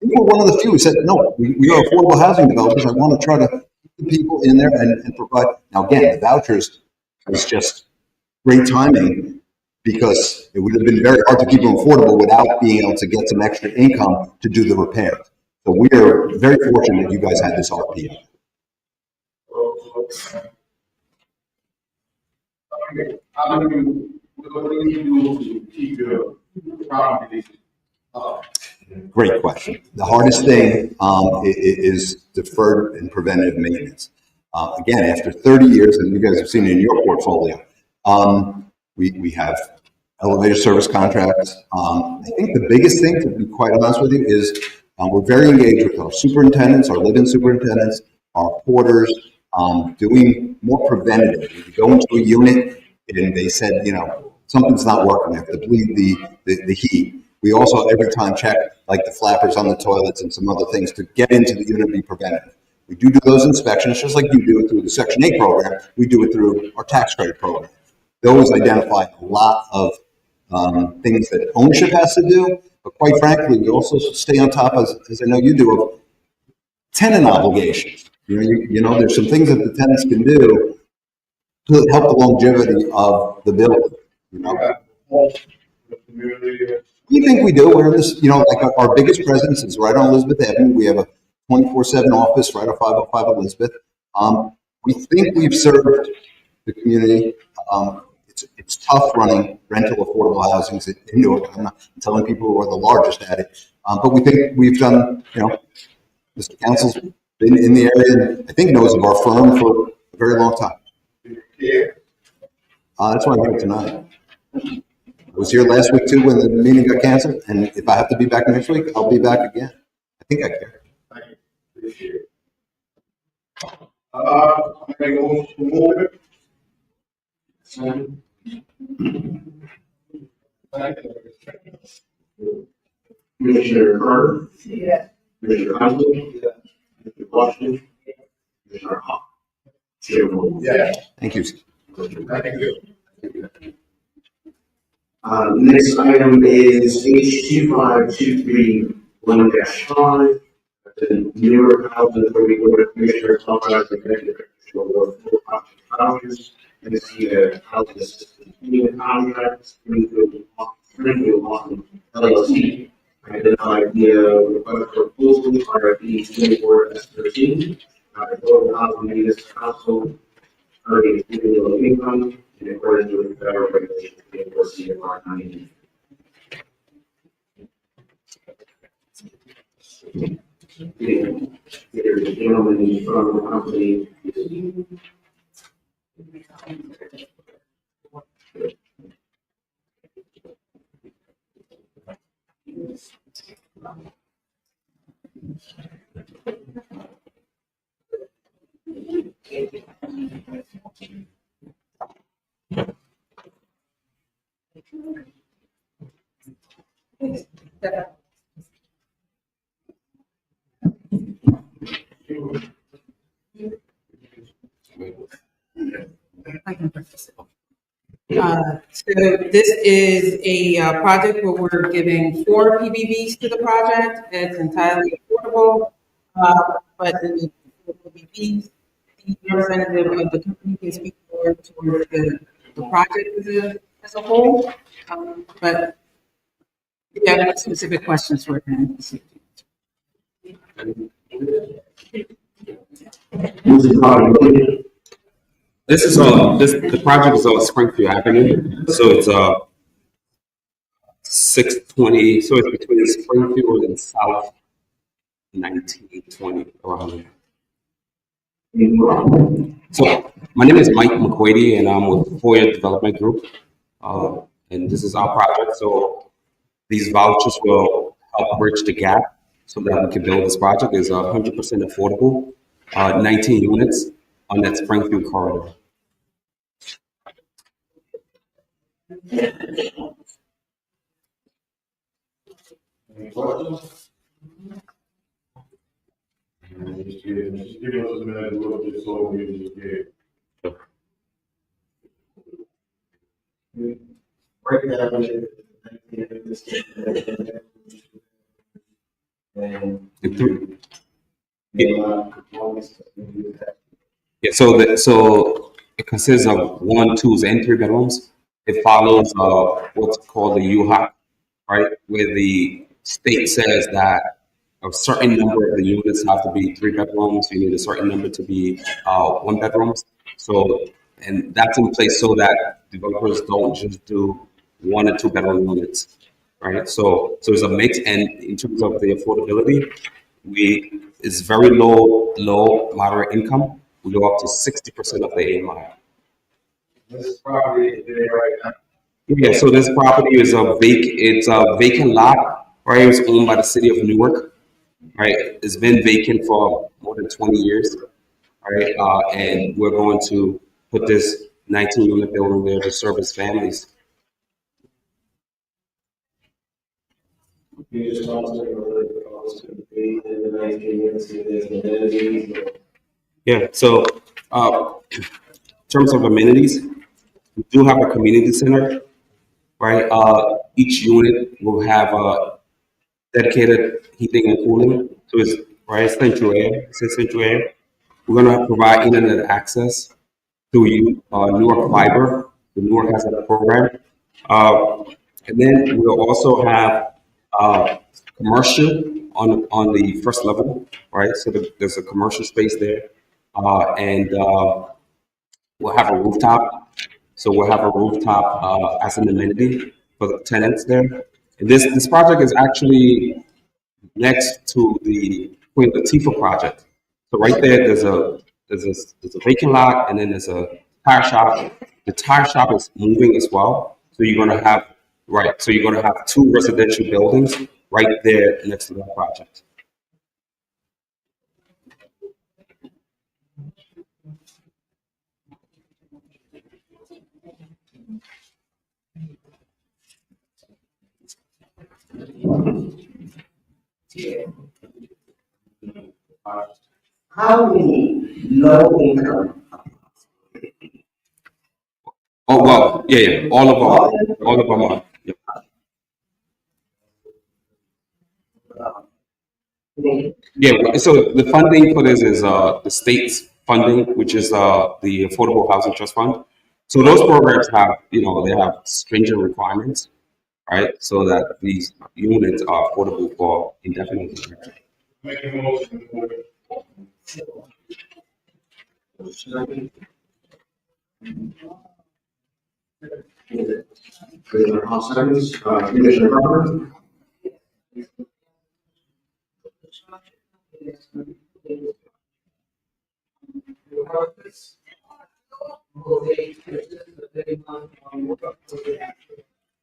We were one of the few who said, no, we are affordable housing developers. I want to try to keep the people in there and provide. Now, again, the vouchers was just great timing, because it would have been very hard to keep them affordable without being able to get some extra income to do the repair. So we are very fortunate you guys had this RP. How do you, what do you do to keep your properties up? Great question. The hardest thing is deferred and preventative maintenance. Again, after 30 years, and you guys have seen it in your portfolio, we have elevator service contracts. I think the biggest thing, to be quite honest with you, is we're very engaged with our superintendents, our live-in superintendents, our porters, doing more preventative. If you go into a unit and they said, something's not working, we have to bleed the heat. We also every time check like the flappers on the toilets and some other things to get into the unit and be preventative. We do those inspections just like you do it through the Section 8 program. We do it through our tax credit program. Those identify a lot of things that ownership has to do, but quite frankly, we also stay on top, as I know you do, of tenant obligations. There's some things that the tenants can do to help the longevity of the building. We think we do. We're in this, like our biggest presence is right on Elizabeth Avenue. We have a 24/7 office right on 505 Elizabeth. We think we've served the community. It's tough running rental affordable housing in Newark. I'm not telling people who are the largest at it, but we think we've done. Mr. Council's been in the area and I think knows of our firm for a very long time. That's why I'm here tonight. I was here last week too when the meeting got canceled, and if I have to be back next week, I'll be back again. I think I care. Thank you. Appreciate it. I make a motion to move it. Commissioner Carter? Yes. Commissioner Conley? Yes. Commissioner Washington? Commissioner Hawk? Chair votes yes. Thank you. Thank you. Next item is H2523-1-5, the Newark Housing Authority Board of Commissioners authorized the executive director award for project vouchers and see the housing assistance union contract, Springfield Lawson LLC. Identified via request for proposal, RFP 24/13, Global Housing Maintenance Council, earning minimum income in accordance with federal regulations for CFR 90. There's a gentleman from the company. So this is a project where we're giving 4 PBVs to the project. It's entirely affordable, but the PBVs, the representative of the company can speak more towards the project as a whole. But if you have any specific questions for him. This is the project is on Springfield Avenue, so it's 620. So it's between Springfield and South 1920 around there. So my name is Mike McQuady, and I'm with Foyer Development Group, and this is our project. So these vouchers will help bridge the gap so that we can build this project. It's 100% affordable, 19 units on that Springfield corridor. Any questions? Just give us a minute, we'll just so we can just get. Break down and Yeah, so it consists of one, twos, and three bedrooms. It follows what's called the UHOC, right? Where the state says that a certain number of the units have to be three bedrooms. You need a certain number to be one bedrooms. So, and that's in place so that developers don't just do one or two bedroom units, right? So it's a mix, and in terms of the affordability, it's very low, moderate income. We go up to 60% of the AMI. this property is there right now. Yeah, so this property is it's a vacant lot, right? It was owned by the city of Newark, right? It's been vacant for more than 20 years, right? And we're going to put this 19-unit building there to service families. You just talked to me about the cost of the 19 units, and there's amenities. Yeah, so in terms of amenities, we do have a community center, right? Each unit will have a dedicated heating and cooling. So it's right central air. It's central air. We're gonna provide internet access through Newark Fiber. The Newark has a program, uh, and then we'll also have commercial on the first level, right? So there's a commercial space there, and we'll have a rooftop. So we'll have a rooftop as an amenity for the tenants there. And this project is actually next to the Queen Latifah project. So right there, there's a vacant lot, and then there's a tire shop. The tire shop is moving as well. So you're gonna have right. So you're gonna have two residential buildings right there next to that project. How many low income? Oh well, yeah. All of them are. Yep. Yeah, so the funding for this is the state's funding, which is the Affordable Housing Trust Fund. So those programs have, they have stringent requirements, right? So that these units are affordable for indefinitely. Make a motion for it. Commissioner Hoskins, Commissioner Carter.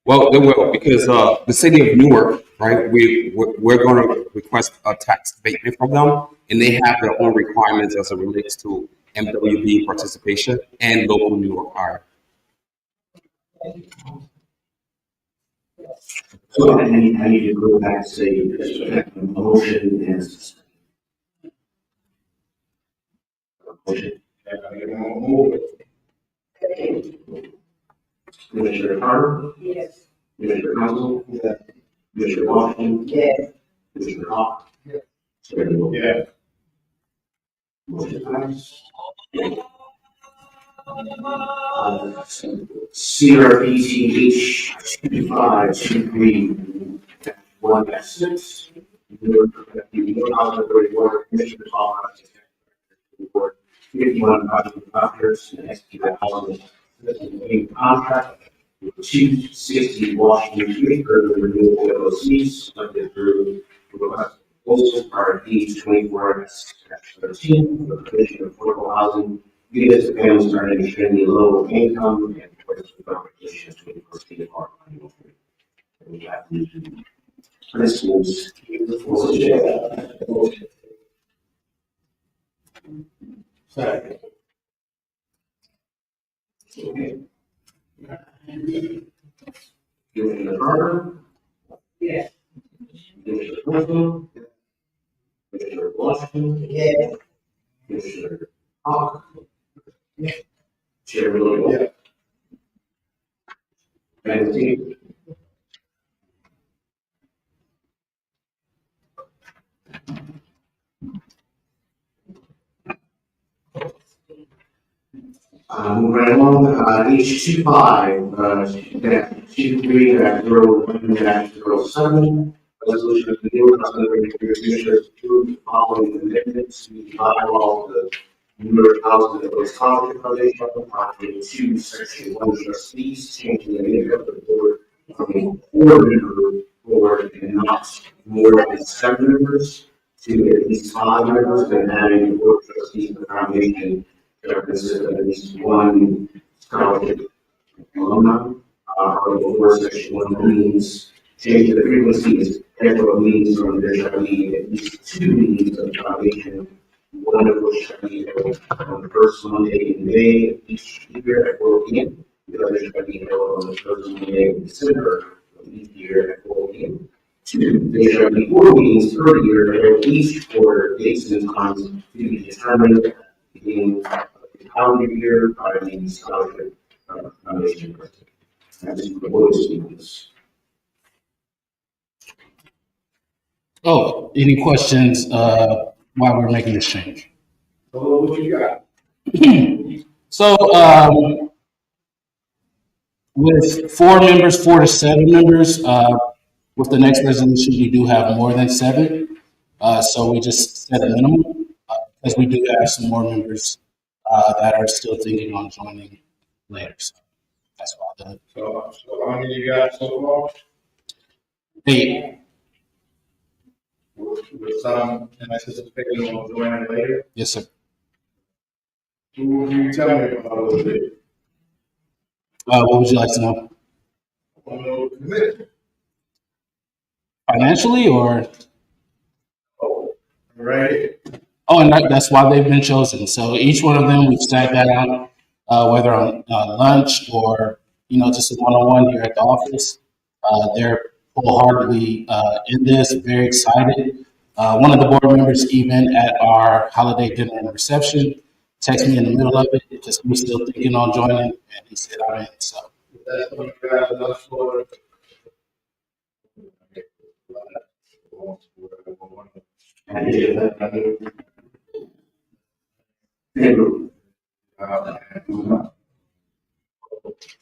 Well, they will because the city of Newark, right? We're going to request a tax abatement from them, and they have their own requirements as it relates to MWB participation and local New York hire. So I need to go back and say, a motion is. Motion. Commissioner Carter? Yes. Commissioner Council? Yes. Commissioner Washington? Yes. Commissioner Hawk? Yes. Yeah. Motion passes. CRPTH 2523-1-6. New Housing Authority Board of Commissioners authorizes the board 51 project doctors and execute a housing assistance contract with 260 Washington Street for the renewal LLCs subject to request proposals RFP 24/13 for the provision of affordable housing. Units of families starting extremely low income and towards the competition between the state of our we have to principles. Second. Okay. Carter? Yes. Commissioner Clinton? Commissioner Washington? Yes. Commissioner Hawk? Chair Williams? Thank you. Moving right along, H 25, H 23-01-07, resolution of the Newark Auxiliary Commissioners approve the following amendments to the bylaw of the Newark Housing and Village Council Foundation, Article 2, Section 1, trustees, changing the name of the board from a four-member board and not more than 7 members to at least 5 members, and adding the board of trustees of the foundation that consist of at least one scholarship alumni. Article 4, Section 1 meetings, change the frequencies of meetings from there shall be at least 2 meetings of the foundation, one of which shall be held on the first Monday in May of each year at 4 p.m. The other shall be held on the first Monday in December of each year at 4 p.m. 2, there shall be 4 meetings per year held each for dates and times to be determined at the beginning of the calendar year by the scholarship foundation president. That is proposed meetings. Oh, any questions while we're making this change? So what you got? So with 4 members, 4 to 7 members, with the next resolution, we do have more than 7. So we just set a minimum because we do have some more members that are still thinking on joining later. So that's why So how many you got so far? 8. With some anticipating on joining later? Yes, sir. Who will you tell me about a little bit? What would you like to know? Financially or? Oh, right. Oh, and that's why they've been chosen. So each one of them, we've sat down, whether on lunch or, just a one-on-one here at the office. They're wholeheartedly in this, very excited. One of the board members, even at our holiday dinner and reception, texted me in the middle of it because he was still thinking on joining, and he said, I'm in. So. That's what you guys look for.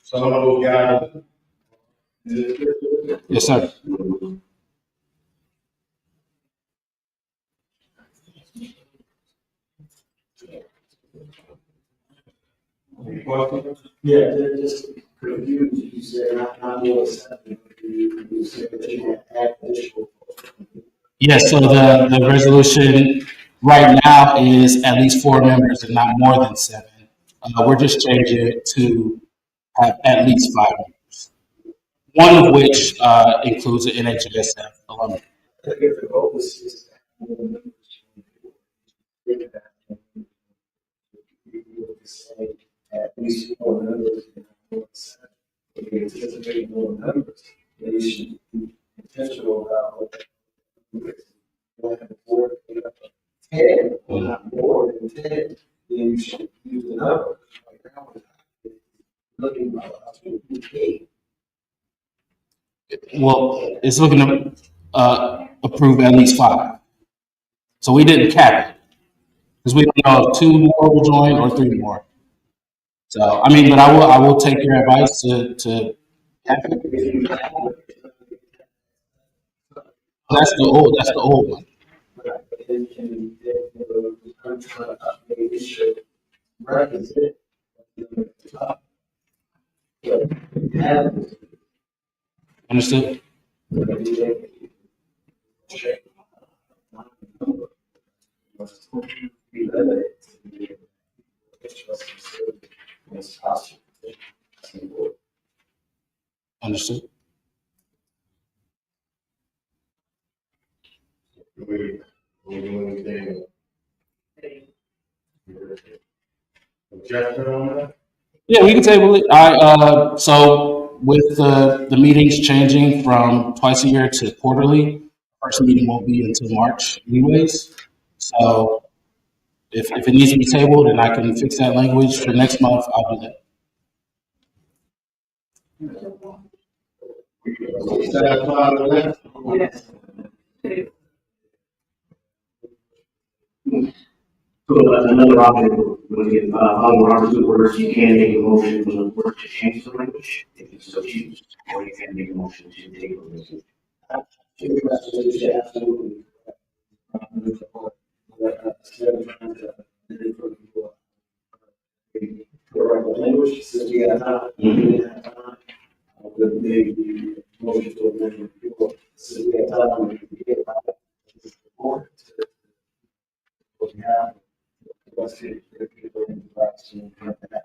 Some of those guys. Yes, sir. Yeah, they're just confused. You said not more than 7. You said that you had add additional. Yes, so the resolution right now is at least 4 members and not more than 7. We're just changing it to have at least 5 members. One of which includes an NHSF alumni. I think the goal is at least 4 members. If you anticipate more members, then you should be intentional about what you have 4, 10, or not more than 10, then you should use the number. Like now, looking about 8. Well, it's looking to approve at least 5. So we didn't cap it because we don't know if 2 more will join or 3 more. So but I will take your advice to cap it. That's the old one. I'm trying to update this shit. Right, is it? Understood? Understood. We do anything. Objection on that? Yeah, we can table it. So with the meetings changing from twice a year to quarterly, first meeting won't be until March anyways. So if it needs to be tabled and I can fix that language for next month, I'll do that. So another option, when you get, following Robert's orders, you can make a motion for the board to change the language, if you so choose, or you can make a motion to table this. Absolutely. Correct the language, since we have time, we have time. But maybe motion to amend the report, since we have time, we can get back to the report. What we have, let's see, if people in the class, and that.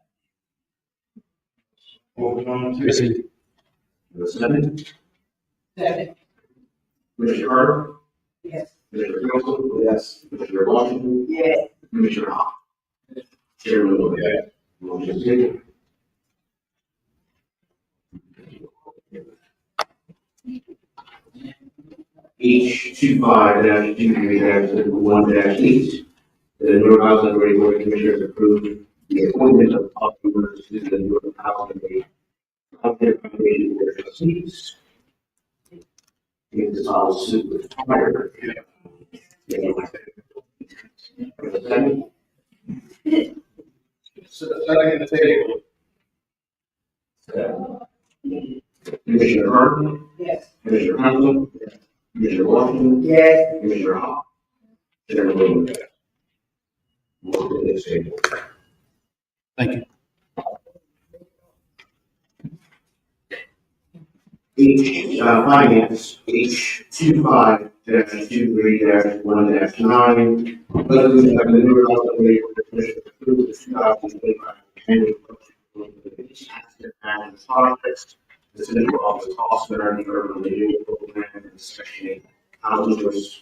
Moving on to. The second, Second. Commissioner Carter, Yes. Commissioner Council, Yes. Commissioner Washington, Yes. Commissioner Hall. Chairman Lewis. Motion is tabled. H25-23-1-8, the Newark Housing Authority Board of Commissioners approved the appointment of officers to the Newark Housing Authority Board of Trustees. If this all suit with fire. Second the table. Commissioner Harden, Yes. Commissioner Council, Commissioner Washington, Yes. Commissioner Hall. Chairman Lewis. Motion is tabled. Thank you. Finance, H25-23-1-9, resolution of the Newark Housing Authority Board of Commissioners approve the 2025 annual asset management projects, the central office cost center, the urban renewal program, and the section 8 housing choice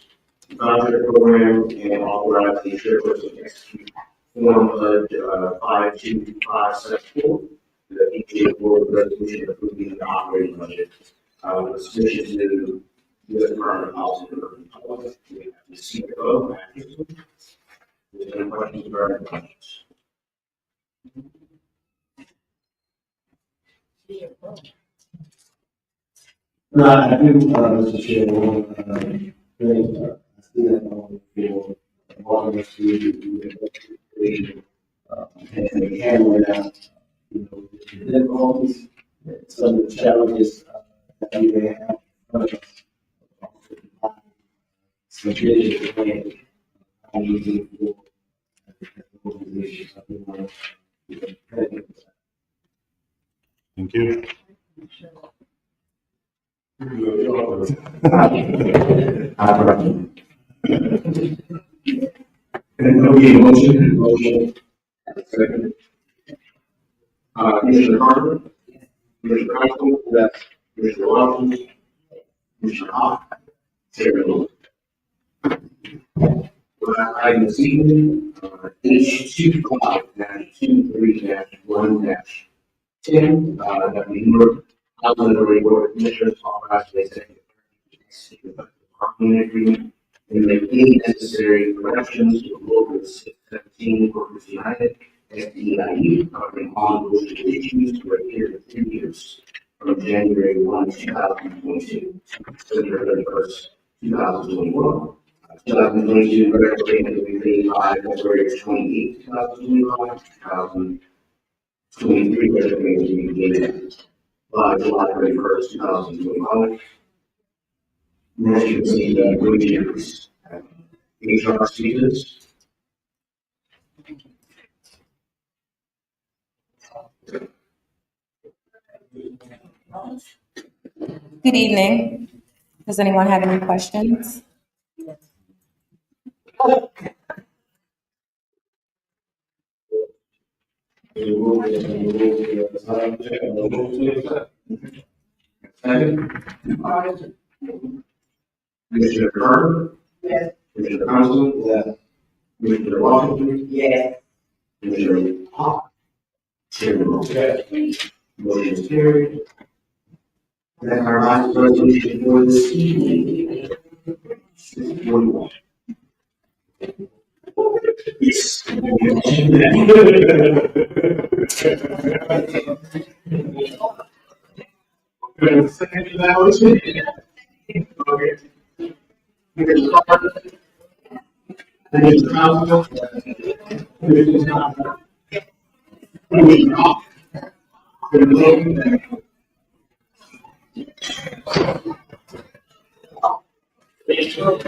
voucher program, and authorize the chairperson to execute form of 5257. The EPA board resolution approving the operating budget. Submission to U.S. Department of Housing and Urban Development. We have the CFO, Matthew. Is there any questions regarding the budgets? No, I do, Mr. Chairman, I see that for all of us to do the investigation, and the camera now, you know, the difficulties, some of the challenges that we may have in front of us. Some vision plan, I'm looking for organizations. I think we're, you know, Thank you. Okay, motion. Second. Commissioner Carter, Commissioner Council, Commissioner Washington, Commissioner Hall, Chairman Lewis. Item this evening, H25-23-1-10, that the Newark Housing Authority Board of Commissioners authorized the executive to execute a bargaining agreement and make any necessary corrections to local 617 Workers United SDIU covering on-posted issues for a period of 2 years from January 1, 2022 to December 31st, 2021. 2022 regular payment will be paid by February 28, 2025. 2023 regular payment will be paid by July 31st, 2025. Next, you can see the wage increase. HR speakers. Good evening. Does anyone have any questions? Commissioner Carter? Yes. Commissioner Council? Yes. Commissioner Washington? Yes. Commissioner Hall? Chairman Lewis. Motion is carried. That's our last resolution for this evening. 6:41. Yes. Second to that motion? Okay. Mr. Council? Mr. Council? Mr.